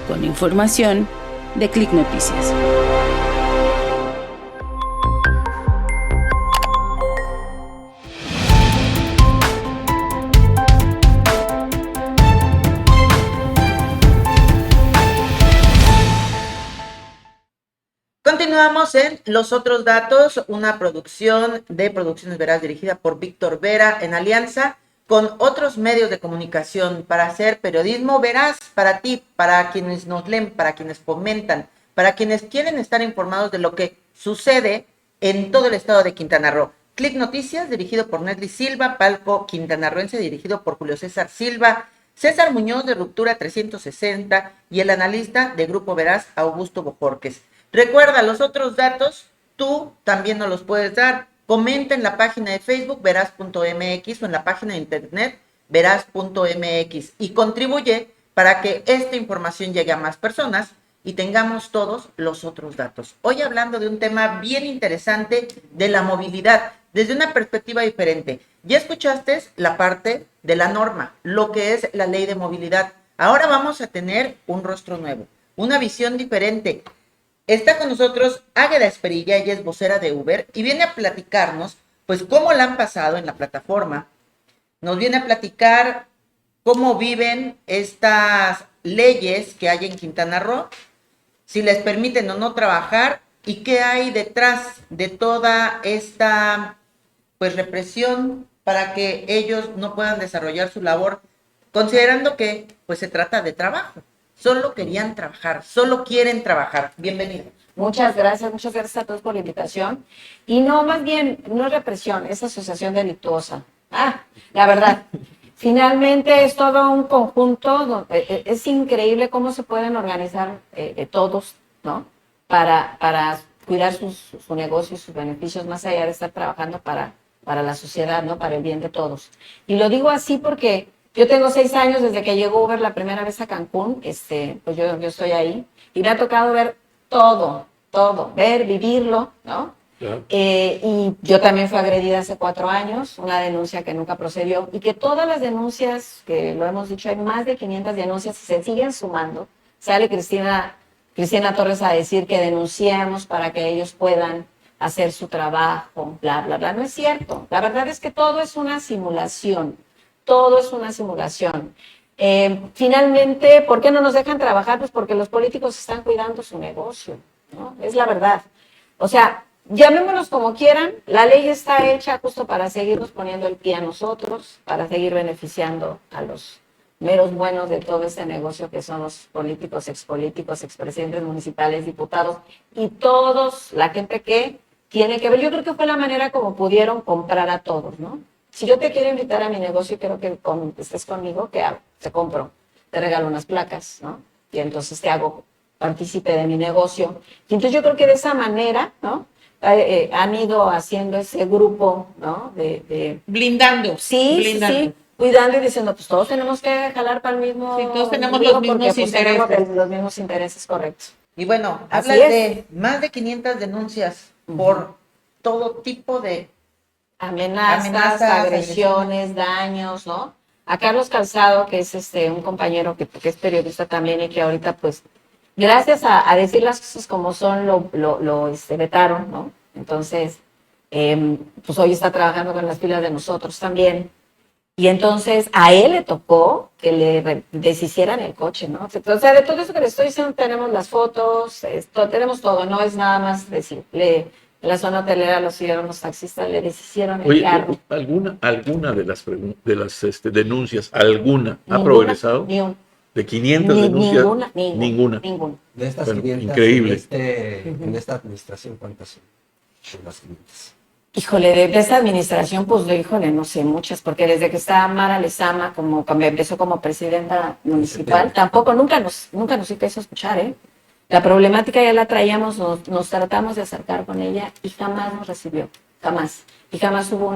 Con información de Click Noticias. Continuamos en Los Otros Datos, una producción de Producciones Veraz dirigida por Víctor Vera en alianza con otros medios de comunicación para hacer periodismo veraz para ti, para quienes nos leen, para quienes comentan, para quienes quieren estar informados de lo que sucede en todo el estado de Quintana Roo. Click Noticias, dirigido por Nesli Silva, Palco Quintanarroense, dirigido por Julio César Silva, César Muñoz de Ruptura 360 y el analista de Grupo Veraz, Augusto Bojorques. Recuerda, los otros datos, tú también nos los puedes dar. Comenta en la página de Facebook, veraz.mx, o en la página de internet, veraz.mx, y contribuye para que esta información llegue a más personas y tengamos todos los otros datos. Hoy hablando de un tema bien interesante de la movilidad, desde una perspectiva diferente. Ya escuchaste la parte de la norma, lo que es la ley de movilidad. Ahora vamos a tener un rostro nuevo, una visión diferente. Está con nosotros Águeda Esperilla, ella es vocera de Uber y viene a platicarnos, pues, cómo la han pasado en la plataforma. Nos viene a platicar cómo viven estas leyes que hay en Quintana Roo, si les permiten o no trabajar y qué hay detrás de toda esta, pues, represión para que ellos no puedan desarrollar su labor, considerando que pues se trata de trabajo. Solo querían trabajar, solo quieren trabajar. Bienvenidos. Muchas gracias a todos por la invitación. Y no, más bien, no es represión, es asociación delictuosa. La verdad. Finalmente es todo un conjunto, es increíble cómo se pueden organizar todos, ¿no? Para cuidar su negocio y sus beneficios, más allá de estar trabajando para la sociedad, ¿no? Para el bien de todos. Y lo digo así porque yo tengo 6 años desde que llegó Uber la primera vez a Cancún, pues yo estoy ahí, y me ha tocado ver todo, ver, vivirlo, ¿no? Claro. Y yo también fui agredida hace 4 años, una denuncia que nunca procedió, y que todas las denuncias, que lo hemos dicho, hay más de 500 denuncias, se siguen sumando. Sale Cristina Torres a decir que denunciemos para que ellos puedan hacer su trabajo, bla, bla, bla. No es cierto. La verdad es que todo es una simulación. Todo es una simulación. Finalmente, ¿por qué no nos dejan trabajar? Pues porque los políticos están cuidando su negocio, ¿no? Es la verdad. O sea, llamémonos como quieran, la ley está hecha justo para seguirnos poniendo el pie a nosotros, para seguir beneficiando a los meros buenos de todo este negocio que son los políticos, expresidentes municipales, diputados y todos, la gente que tiene que ver. Yo creo que fue la manera como pudieron comprar a todos, ¿no? Si yo te quiero invitar a mi negocio y quiero que estés conmigo, ¿qué hago? Te compro, te regalo unas placas, ¿no? Y entonces te hago partícipe de mi negocio. Y entonces yo creo que de esa manera, ¿no? Han ido haciendo ese grupo, ¿no? Blindando. Sí, cuidando y diciendo, pues todos tenemos que jalar para el mismo. Sí, todos tenemos grupo los mismos porque, pues, intereses. tenemos los mismos intereses, correctos. Y bueno, Así hablas es. de más de 500 denuncias por todo tipo de Amenazas, agresiones, daños, ¿no? A Carlos Calzado, que es un compañero que es periodista también y que ahorita, pues, gracias a decir las cosas como son, lo vetaron, ¿no? Entonces, pues hoy está trabajando con las filas de nosotros también. Y entonces a él le tocó que le deshicieran el coche, ¿no? O sea, de todo eso que le estoy diciendo tenemos las fotos, tenemos todo, no es nada más decirle. En la zona hotelera los siguieron los taxistas, le deshicieron el Oye, carro. ¿alguna de las denuncias, alguna ha Ninguna, progresado? ni un- ¿De 500 denuncias? Ninguna. De estas Bueno, 500, increíble. en esta administración, ¿cuántas son? De las 500. Híjole, de esta administración, pues, híjole, no sé, muchas, porque desde que está Mara Lezama, cuando empezó como presidenta municipal, tampoco, nunca nos hizo escuchar, ¿eh? La problemática ya la traíamos, nos tratamos de acercar con ella y jamás nos recibió, jamás. Y jamás hubo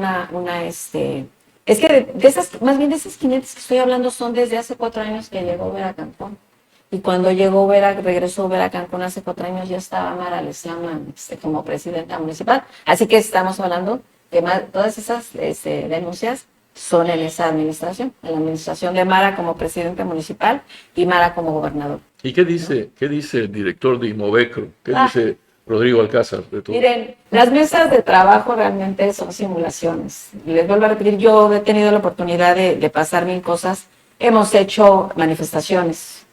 es que de esas, más bien de esas 500 que estoy hablando son desde hace 4 años que llegó Uber a Cancún. Y cuando regresó Uber a Cancún hace 4 años, ya estaba Mara Lezama como presidenta municipal. Así que estamos hablando de todas esas denuncias son en esa administración, en la administración de Mara como presidente municipal y Mara como gobernador. ¿Y qué dice el director de Imovecro? ¿Qué dice Rodrigo Alcázar de todo? Miren, las mesas de trabajo realmente son simulaciones. Les vuelvo a repetir, yo he tenido la oportunidad de pasar 1000 cosas. Hemos hecho manifestaciones.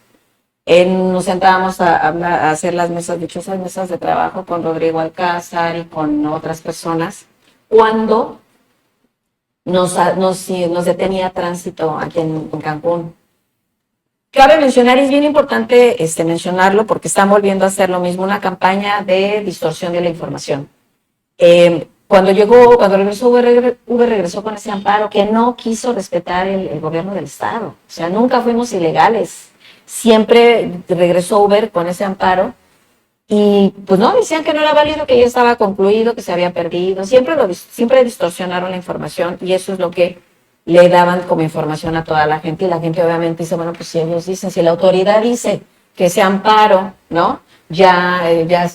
Nos sentábamos a hacer las dichosas mesas de trabajo con Rodrigo Alcázar y con otras personas cuando nos detenía tránsito aquí en Cancún. Cabe mencionar, y es bien importante mencionarlo porque están volviendo a hacer lo mismo, una campaña de distorsión de la información. Cuando regresó Uber regresó con ese amparo que no quiso respetar el gobierno del estado. O sea, nunca fuimos ilegales. Siempre regresó Uber con ese amparo y pues no, decían que no era válido, que ya estaba concluido, que se había perdido. Siempre distorsionaron la información y eso es lo que le daban como información a toda la gente y la gente obviamente dice, bueno, pues si ellos dicen, si la autoridad dice que ese amparo, ¿no? Ya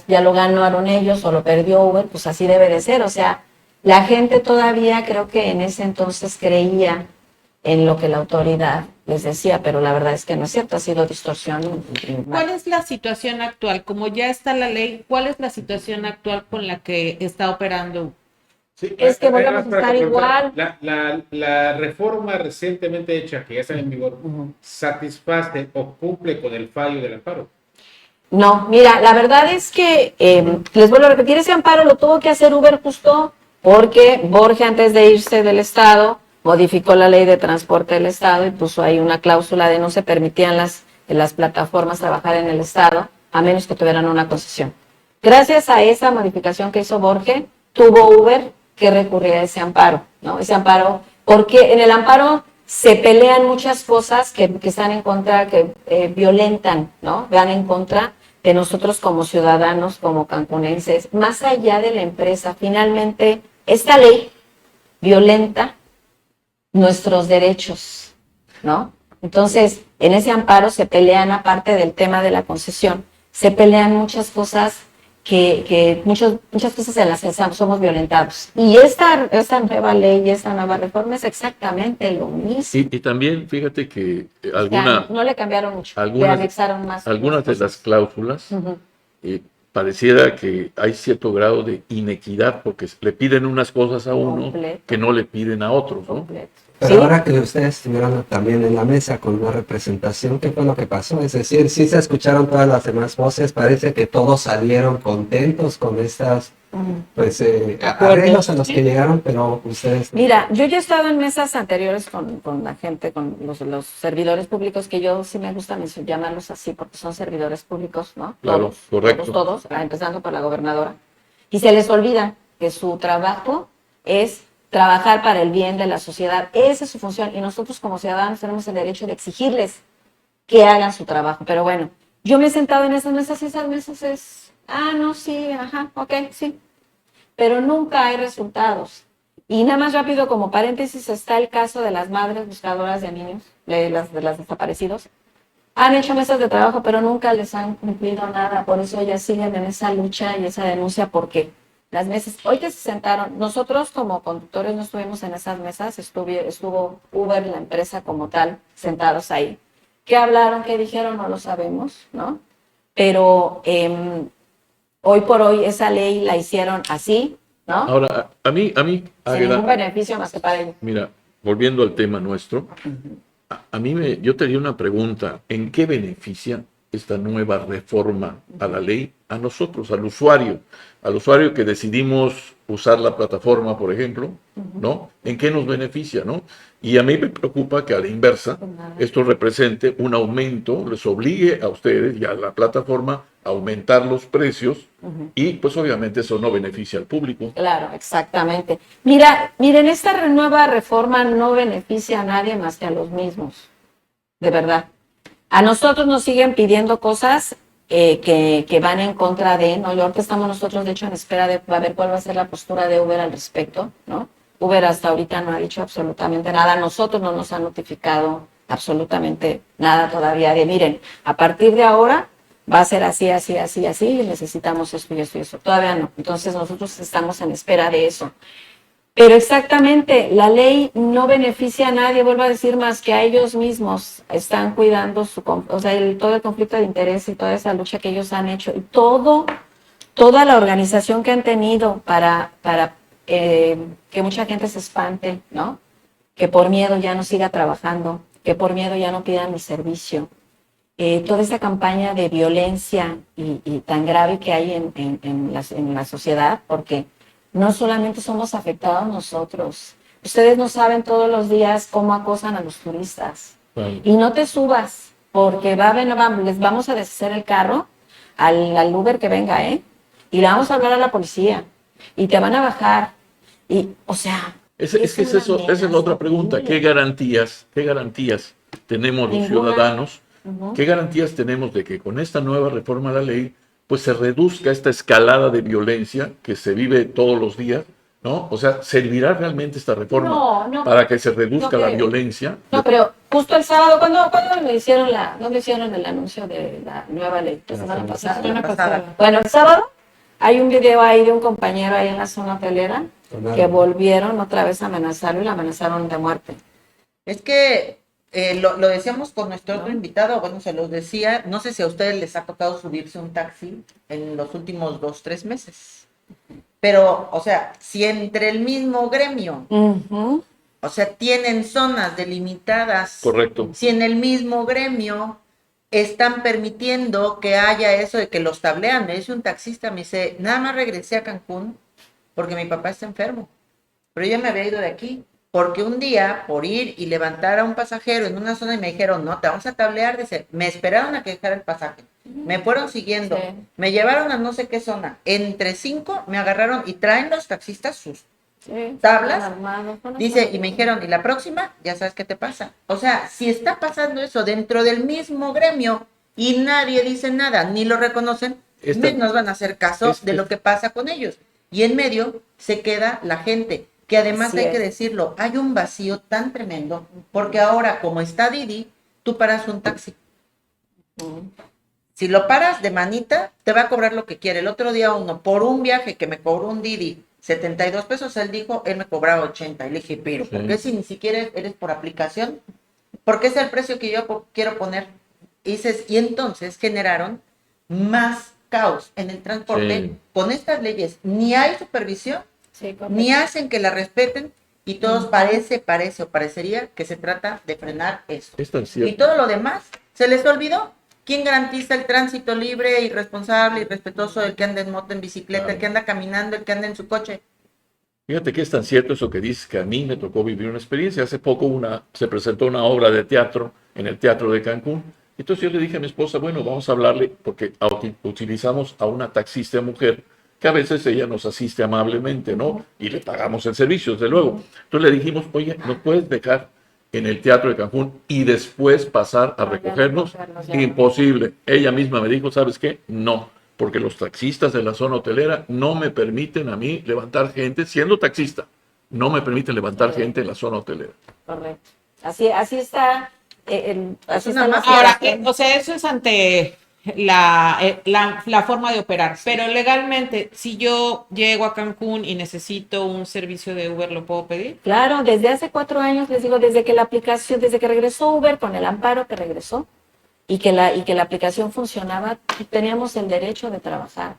lo ganaron ellos o lo perdió Uber, pues así debe de ser. O sea, la gente todavía creo que en ese entonces creía en lo que la autoridad les decía, pero la verdad es que no es cierto, ha sido distorsión. ¿Cuál es la situación actual? Como ya está la ley, ¿cuál es la situación actual con la que está operando? Sí, Es que volvemos a para estar igual. La reforma recientemente hecha, que ya está en vigor, ¿satisface o cumple con el fallo del amparo? No, mira, la verdad es que, les vuelvo a repetir, ese amparo lo tuvo que hacer Uber justo porque Borge, antes de irse del Estado, modificó la ley de transporte del Estado y puso ahí una cláusula de no se permitían las plataformas trabajar en el Estado a menos que tuvieran una concesión. Gracias a esa modificación que hizo Borge, tuvo Uber que recurrir a ese amparo, ¿no? Ese amparo, porque en el amparo se pelean muchas cosas que están en contra, que violentan, ¿no? Van en contra de nosotros como ciudadanos, como cancunenses, más allá de la empresa. Finalmente, esta ley violenta nuestros derechos, ¿no? Entonces, en ese amparo se pelean, aparte del tema de la concesión, se pelean muchas cosas muchas cosas en las que somos violentados. Y esta nueva ley, esta nueva reforma es exactamente lo mismo. Y también, fíjate que O sea, no le cambiaron mucho, le anexaron más. Algunas de las cláusulas pareciera que hay cierto grado de inequidad porque le piden unas cosas a uno Completo. que no le piden a otros, ¿no? Completo. Pero ¿Sí? ahora que ustedes estuvieron también en la mesa con una representación, ¿qué fue lo que pasó? Es decir, sí se escucharon todas las demás voces, parece que todos salieron contentos con estas pues arreglos a los que llegaron, pero ustedes... Mira, yo ya he estado en mesas anteriores con la gente, con los servidores públicos, que yo sí me gusta llamarlos así porque son servidores públicos, ¿no? Claro, Todos, correcto. todos, empezando por la gobernadora. Y se les olvida que su trabajo es trabajar para el bien de la sociedad. Esa es su función y nosotros como ciudadanos tenemos el derecho de exigirles que hagan su trabajo. Pero bueno, yo me he sentado en esas mesas y esas mesas es, no, sí, ajá, ok, sí. Pero nunca hay resultados. Y nada más rápido, como paréntesis, está el caso de las madres buscadoras de niños, de las desaparecidos. Han hecho mesas de trabajo, pero nunca les han cumplido nada. Por eso ellas siguen en esa lucha y esa denuncia, porque las mesas, hoy que se sentaron, nosotros como conductores no estuvimos en esas mesas, estuvo Uber, la empresa como tal, sentados ahí. ¿Qué hablaron? ¿Qué dijeron? No lo sabemos, ¿no? Pero hoy por hoy esa ley la hicieron así, ¿no? Ahora, a mí Sin ningún beneficio más que para ellos. mira, volviendo al tema nuestro, yo te haría una pregunta, ¿en qué beneficia esta nueva reforma a la ley a nosotros, al usuario que decidimos usar la plataforma, por ejemplo, ¿no? ¿En qué nos beneficia, no? Y a mí me preocupa que a la inversa esto represente un aumento, les obligue a ustedes y a la plataforma a aumentar los precios y pues obviamente eso no beneficia al público. Claro, exactamente. Miren, esta nueva reforma no beneficia a nadie más que a los mismos, de verdad. A nosotros nos siguen pidiendo cosas que van en contra de, ¿no? Y ahorita estamos nosotros, de hecho, en espera de ver cuál va a ser la postura de Uber al respecto, ¿no? Uber hasta ahorita no ha dicho absolutamente nada. A nosotros no nos han notificado absolutamente nada todavía de, miren, a partir de ahora va a ser así, así, así, así, y necesitamos esto y esto y eso. Todavía no. Entonces nosotros estamos en espera de eso. Pero exactamente, la ley no beneficia a nadie, vuelvo a decir, más que a ellos mismos. Están cuidando todo el conflicto de interés y toda esa lucha que ellos han hecho. Y toda la organización que han tenido para que mucha gente se espante, ¿no? Que por miedo ya no siga trabajando, que por miedo ya no pidan mi servicio. Toda esa campaña de violencia y tan grave que hay en la sociedad, porque no solamente somos afectados nosotros. Ustedes no saben todos los días cómo acosan a los turistas. Claro. Y no te subas, porque les vamos a deshacer el carro al Uber que venga, ¿eh? Y le vamos a hablar a la policía. Y te van a bajar. Y, o sea... Esa es la otra pregunta. ¿Qué garantías tenemos los ciudadanos? ¿Qué garantías tenemos de que con esta nueva reforma a la ley pues se reduzca esta escalada de violencia que se vive todos los días, ¿no? O sea, ¿servirá realmente esta reforma para que se reduzca la violencia? No, pero justo el sábado, ¿cuándo me hicieron el anuncio de la nueva ley? La semana pasada. Bueno, el sábado hay un video ahí de un compañero ahí en la zona hotelera que volvieron otra vez a amenazarlo y la amenazaron de muerte. Es que lo decíamos con nuestro otro invitado, bueno, se los decía, no sé si a ustedes les ha tocado subirse un taxi en los últimos 2-3 meses, pero, o sea, si entre el mismo gremio, o sea, tienen zonas delimitadas, Correcto. Si en el mismo gremio están permitiendo que haya eso de que los tablean. Me dice un taxista, me dice, nada más regresé a Cancún porque mi papá está enfermo. Pero yo me había ido de aquí, porque un día, por ir y levantar a un pasajero en una zona y me dijeron, no, te vamos a tablear, dice, me esperaron a que dejara el pasaje, me fueron siguiendo, Sí. me llevaron a no sé qué zona, entre 5 me agarraron y traen los taxistas sus Sí, tablas, están armados, bueno, dice, están y me armados. dijeron, y la próxima, ya sabes qué te pasa. O sea, si está pasando eso dentro del mismo gremio y nadie dice nada, ni lo reconocen, menos van a hacer caso de lo que pasa con ellos. Y en medio se queda la gente, que además Así hay que es. decirlo, hay un vacío tan tremendo, porque ahora, como está Didi, tú paras un taxi. Si lo paras de manita, te va a cobrar lo que quiere. El otro día uno, por un viaje que me cobró un Didi, 72 pesos, él dijo, él me cobraba 80. Y le dije, pero ¿por qué si ni siquiera eres por aplicación? Porque es el precio que yo quiero poner. Y dices, y entonces generaron más caos en el transporte. Sí. Con estas leyes ni hay supervisión, Sí, correcto. ni hacen que la respeten, y todos parecería que se trata de frenar eso. Es tan Y cierto. todo lo demás, ¿se les olvidó? ¿Quién garantiza el tránsito libre y responsable y respetuoso del que anda en moto, en bicicleta, Claro. el que anda caminando, el que anda en su coche? Fíjate que es tan cierto eso que dices, que a mí me tocó vivir una experiencia. Hace poco se presentó una obra de teatro en el Teatro de Cancún. Entonces yo le dije a mi esposa, bueno, vamos a hablarle, porque utilizamos a una taxista mujer, que a veces ella nos asiste amablemente, ¿no? Y le pagamos el servicio, desde luego. Entonces le dijimos, oye, ¿nos puedes dejar en el Teatro de Cancún y después pasar a No, ya recogernos? recogernos, ya no. Imposible. Ella misma me dijo, ¿sabes qué? No, porque los taxistas de la zona hotelera no me permiten a mí levantar gente, siendo taxista, no me permiten levantar gente en la zona hotelera. Correcto. Así está. Así una está la mafia. Ahora, situación. o sea, eso es ante la forma de operar, pero legalmente, si yo llego a Cancún y necesito un servicio de Uber, ¿lo puedo pedir? Claro, desde hace 4 años, les digo, desde que regresó Uber, con el amparo que regresó, y que la aplicación funcionaba, teníamos el derecho de trabajar.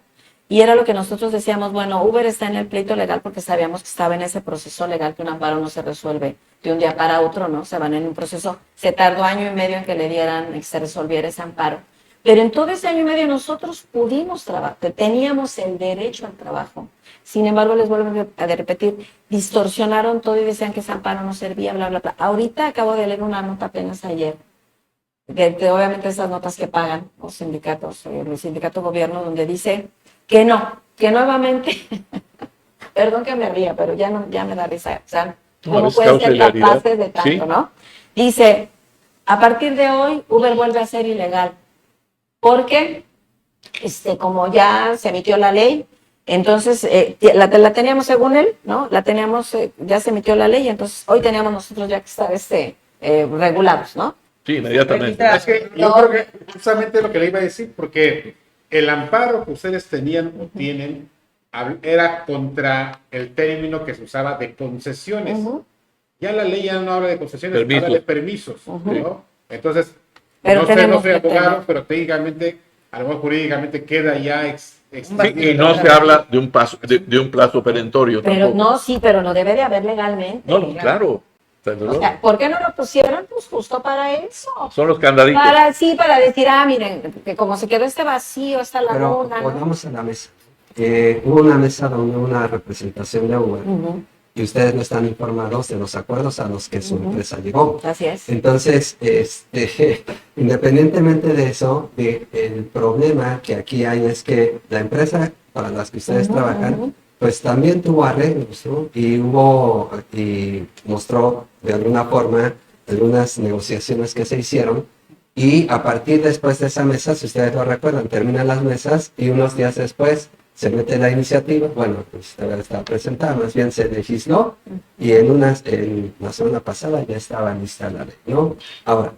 Y era lo que nosotros decíamos, bueno, Uber está en el pleito legal porque sabíamos que estaba en ese proceso legal, que un amparo no se resuelve de un día para otro, ¿no? Se van en un proceso, se tardó 1 año y medio en que le dieran, en que se resolviera ese amparo. Pero en todo ese 1 año y medio nosotros pudimos trabajar, teníamos el derecho al trabajo. Sin embargo, les vuelvo a repetir, distorsionaron todo y decían que ese amparo no servía, bla, bla, bla. Ahorita acabo de leer una nota apenas ayer, de obviamente esas notas que pagan los sindicatos, el sindicato gobierno, donde dice que no, que nuevamente, perdón que me ría, pero ya me da risa, o sea, No, ¿cómo es pueden ser causalidad, capaces de tanto, ¿sí? no? Dice, a partir de hoy, Uber vuelve a ser ilegal, porque como ya se emitió la ley, entonces la teníamos según él, ¿no? La teníamos, ya se emitió la ley, entonces hoy teníamos nosotros ya que estar regulados, ¿no? Sí, inmediatamente. Es que yo creo que justamente lo que le iba a decir, porque el amparo que ustedes tenían o tienen era contra el término que se usaba de concesiones. Ujú. Ya la ley ya no habla de concesiones, Permisos. habla de permisos, ¿no? Entonces, Pero no sé, tenemos no soy que abogado, tener. pero técnicamente, a lo mejor jurídicamente queda ya Sí, extendido. y no se habla de un plazo perentorio Pero tampoco. no, sí, pero no debe de haber legalmente. No, claro. desde O luego. sea, ¿por qué no lo pusieron? Pues justo para eso. Son los candaditos. Para decir, miren, que como se quedó este vacío, esta Pero laguna, ¿no? pongamos en la mesa. Hubo una mesa donde hubo una representación de Uber Ujú, y ustedes no están informados de los acuerdos a los que su empresa llegó. así es. Entonces, independientemente de eso, el problema que aquí hay es que la empresa para las que ustedes Ujú, trabajan, ujú. pues también tuvo arreglos, ¿no? Y mostró de alguna forma algunas negociaciones que se hicieron. Y a partir después de esa mesa, si ustedes lo recuerdan, terminan las mesas y unos días después se mete la iniciativa, bueno, pues todavía estaba presentada, más bien se legisló y en la semana pasada ya estaba lista la ley, ¿no? Ahora,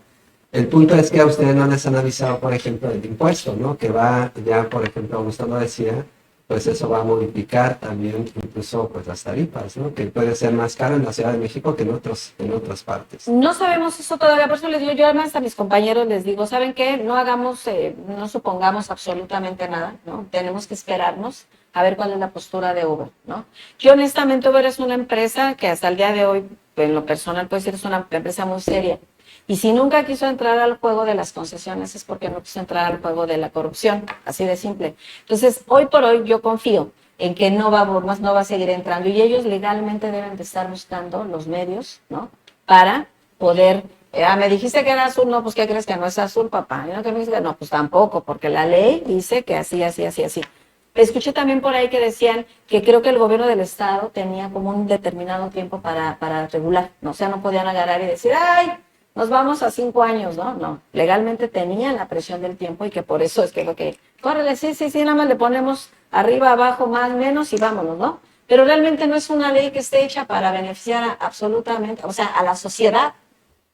el punto es que a ustedes no les han avisado, por ejemplo, el impuesto, ¿no? Que va ya, por ejemplo, como usted lo decía, pues eso va a modificar también incluso pues las tarifas, ¿no? Que puede ser más caro en la Ciudad de México que en otras partes. No sabemos eso todavía, por eso les digo, yo además a mis compañeros les digo, ¿saben qué? No no supongamos absolutamente nada, ¿no? Tenemos que esperarnos a ver cuál es la postura de Uber, ¿no? Yo honestamente Uber es una empresa que hasta el día de hoy, en lo personal puedo decir, es una empresa muy seria. Y si nunca quiso entrar al juego de las concesiones es porque no quiso entrar al juego de la corrupción, así de simple. Entonces, hoy por hoy yo confío en que no va a seguir entrando y ellos legalmente deben de estar buscando los medios, ¿no? Para poder, me dijiste que era azul, no, pues ¿qué crees que no es azul, papá? ¿No? ¿Qué me dijiste? No, pues tampoco, porque la ley dice que así. Escuché también por ahí que decían que creo que el gobierno del estado tenía como un determinado tiempo para regular, ¿no? O sea, no podían agarrar y decir, ¡ay! Nos vamos a 5 años, ¿no? No, legalmente tenían la presión del tiempo y que por eso es que lo que, córrele, sí, nada más le ponemos arriba, abajo, más, menos y vámonos, ¿no? Pero realmente no es una ley que esté hecha para beneficiar absolutamente, o sea, a la sociedad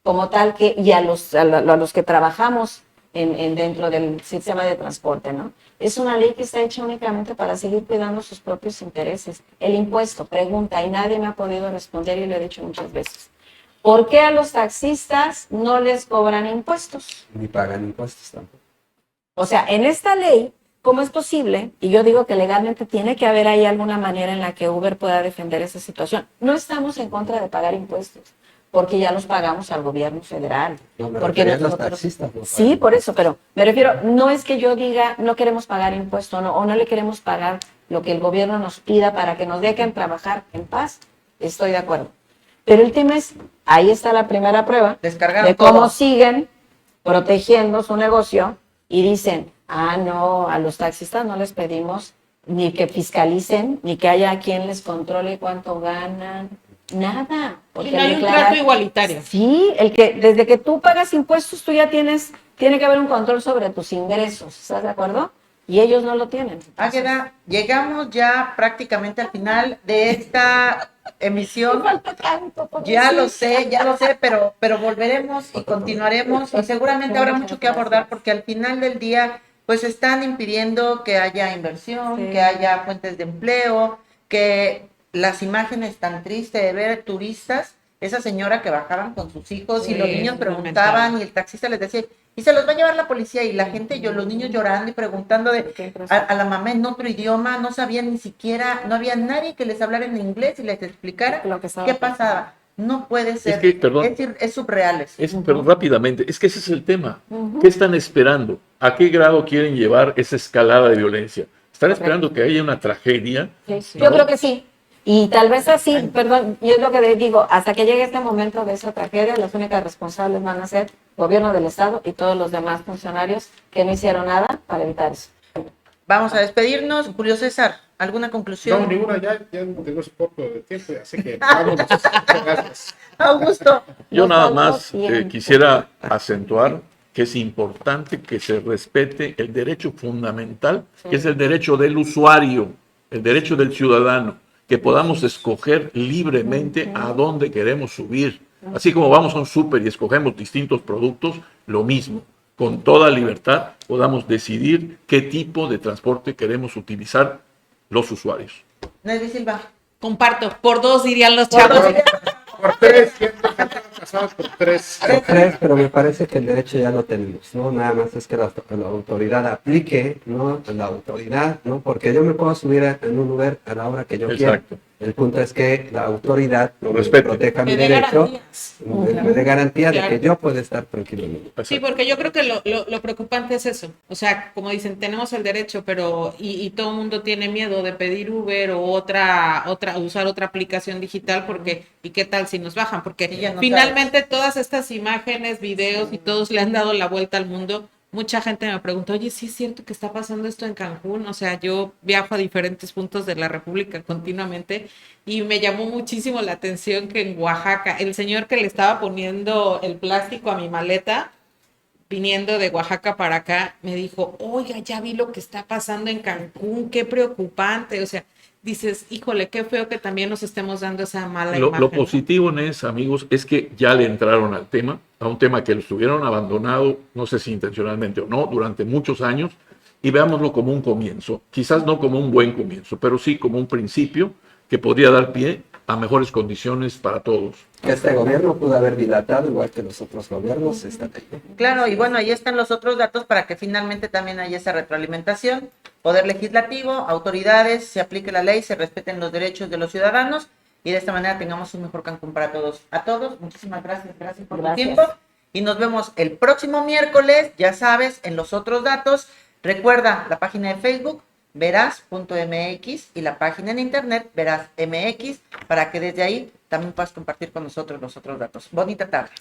como tal que, y a los que trabajamos dentro del sistema de transporte, ¿no? Es una ley que está hecha únicamente para seguir cuidando sus propios intereses. El impuesto, pregunta, y nadie me ha podido responder y lo he dicho muchas veces. ¿Por qué a los taxistas no les cobran impuestos? Ni pagan impuestos tampoco. O sea, en esta ley, ¿cómo es posible? Y yo digo que legalmente tiene que haber ahí alguna manera en la que Uber pueda defender esa situación. No estamos en contra de pagar impuestos, porque ya los pagamos al gobierno federal. No, me porque refería a los taxistas. No sí, pagan. por eso, pero me refiero, no es que yo diga no queremos pagar impuestos o no le queremos pagar lo que el gobierno nos pida para que nos dejen trabajar en paz. Estoy de acuerdo. Pero el tema es, ahí está la primera prueba Descargaron de cómo todo. siguen protegiendo su negocio y dicen, no, a los taxistas no les pedimos ni que fiscalicen, ni que haya quien les controle cuánto ganan, nada. Y no hay un trato igualitario. Sí, desde que tú pagas impuestos, tú ya tiene que haber un control sobre tus ingresos, ¿estás de acuerdo? Y ellos no lo tienen. Águeda, llegamos ya prácticamente al final de esta emisión. Falta tanto. Ya lo sé, pero volveremos y continuaremos y seguramente habrá mucho que abordar porque al final del día pues están impidiendo que haya inversión, Sí. que haya fuentes de empleo, que las imágenes tan tristes de ver turistas, esa señora que bajaban con sus hijos y Sí, los niños preguntaban lamentable. y el taxista les decía, y se los va a llevar la policía y la gente, los niños llorando y preguntando a la mamá en otro idioma, no sabían ni siquiera, no había nadie que les hablara en inglés y les explicara Lo que estaba qué pasaba. No puede ser, que, perdón. es surreal eso. Pero rápidamente, es que ese es el tema. ¿Qué están esperando? ¿A qué grado quieren llevar esa escalada de violencia? ¿Están esperando que haya una tragedia? Sí. ¿No? Yo creo que sí. Y tal vez así, perdón, yo es lo que digo, hasta que llegue este momento de esa tragedia, las únicas responsables van a ser el gobierno del estado y todos los demás funcionarios que no hicieron nada para evitar eso. Vamos a despedirnos. Julio César, ¿alguna conclusión? No, ninguna, ya no tengo su poco de tiempo, así que vámonos. Muchas gracias. Augusto. Yo Nos nada faltó más tiempo. quisiera acentuar que es importante que se respete el derecho fundamental, que es el derecho del usuario, el derecho del ciudadano, que podamos escoger libremente a dónde queremos subir. Así como vamos a un súper y escogemos distintos productos, lo mismo. Con toda libertad podamos decidir qué tipo de transporte queremos utilizar los usuarios. Nelly Silva. Comparto, por 2 dirían los Por chavos. dos. Por tres, siempre pasados por tres. Por tres, pero me parece que el derecho ya lo tenemos, ¿no? Nada más es que la autoridad aplique, ¿no? La autoridad, ¿no? Porque yo me puedo subir en un Uber a la hora que yo quiera. Exacto. El punto es que la autoridad Lo me respete. proteja mi Me dé derecho, garantías. me dé garantía Claro. de que yo pueda estar tranquilo. Sí, porque yo creo que lo preocupante es eso. O sea, como dicen, tenemos el derecho, pero y todo el mundo tiene miedo de pedir Uber o usar otra aplicación digital porque ¿y qué tal si nos bajan? Porque Sí, ya no finalmente todas estas imágenes, videos y todos le han dado la vuelta al mundo. Mucha gente me pregunta, oye, ¿sí es cierto que está pasando esto en Cancún? O sea, yo viajo a diferentes puntos de la República continuamente y me llamó muchísimo la atención que en Oaxaca, el señor que le estaba poniendo el plástico a mi maleta, viniendo de Oaxaca para acá, me dijo, oiga, ya vi lo que está pasando en Cancún, qué preocupante. O sea, dices, híjole, qué feo que también nos estemos dando esa mala imagen. Lo positivo en eso, amigos, es que ya le entraron al tema, a un tema que lo estuvieron abandonado, no sé si intencionalmente o no, durante muchos años, y veámoslo como un comienzo, quizás no como un buen comienzo, pero sí como un principio que podría dar pie a mejores condiciones para todos. Que este gobierno pudo haber dilatado, igual que los otros gobiernos, esta ley. Claro, y bueno, ahí están los otros datos para que finalmente también haya esa retroalimentación. Poder legislativo, autoridades, se aplique la ley, se respeten los derechos de los ciudadanos y de esta manera tengamos un mejor Cancún para todos. A todos, muchísimas gracias por tu tiempo y nos vemos el próximo miércoles, ya sabes, en los otros datos. Recuerda la página de Facebook, veraz.mx y la página en internet Veraz MX para que desde ahí también puedas compartir con nosotros los otros datos. Bonita tarde.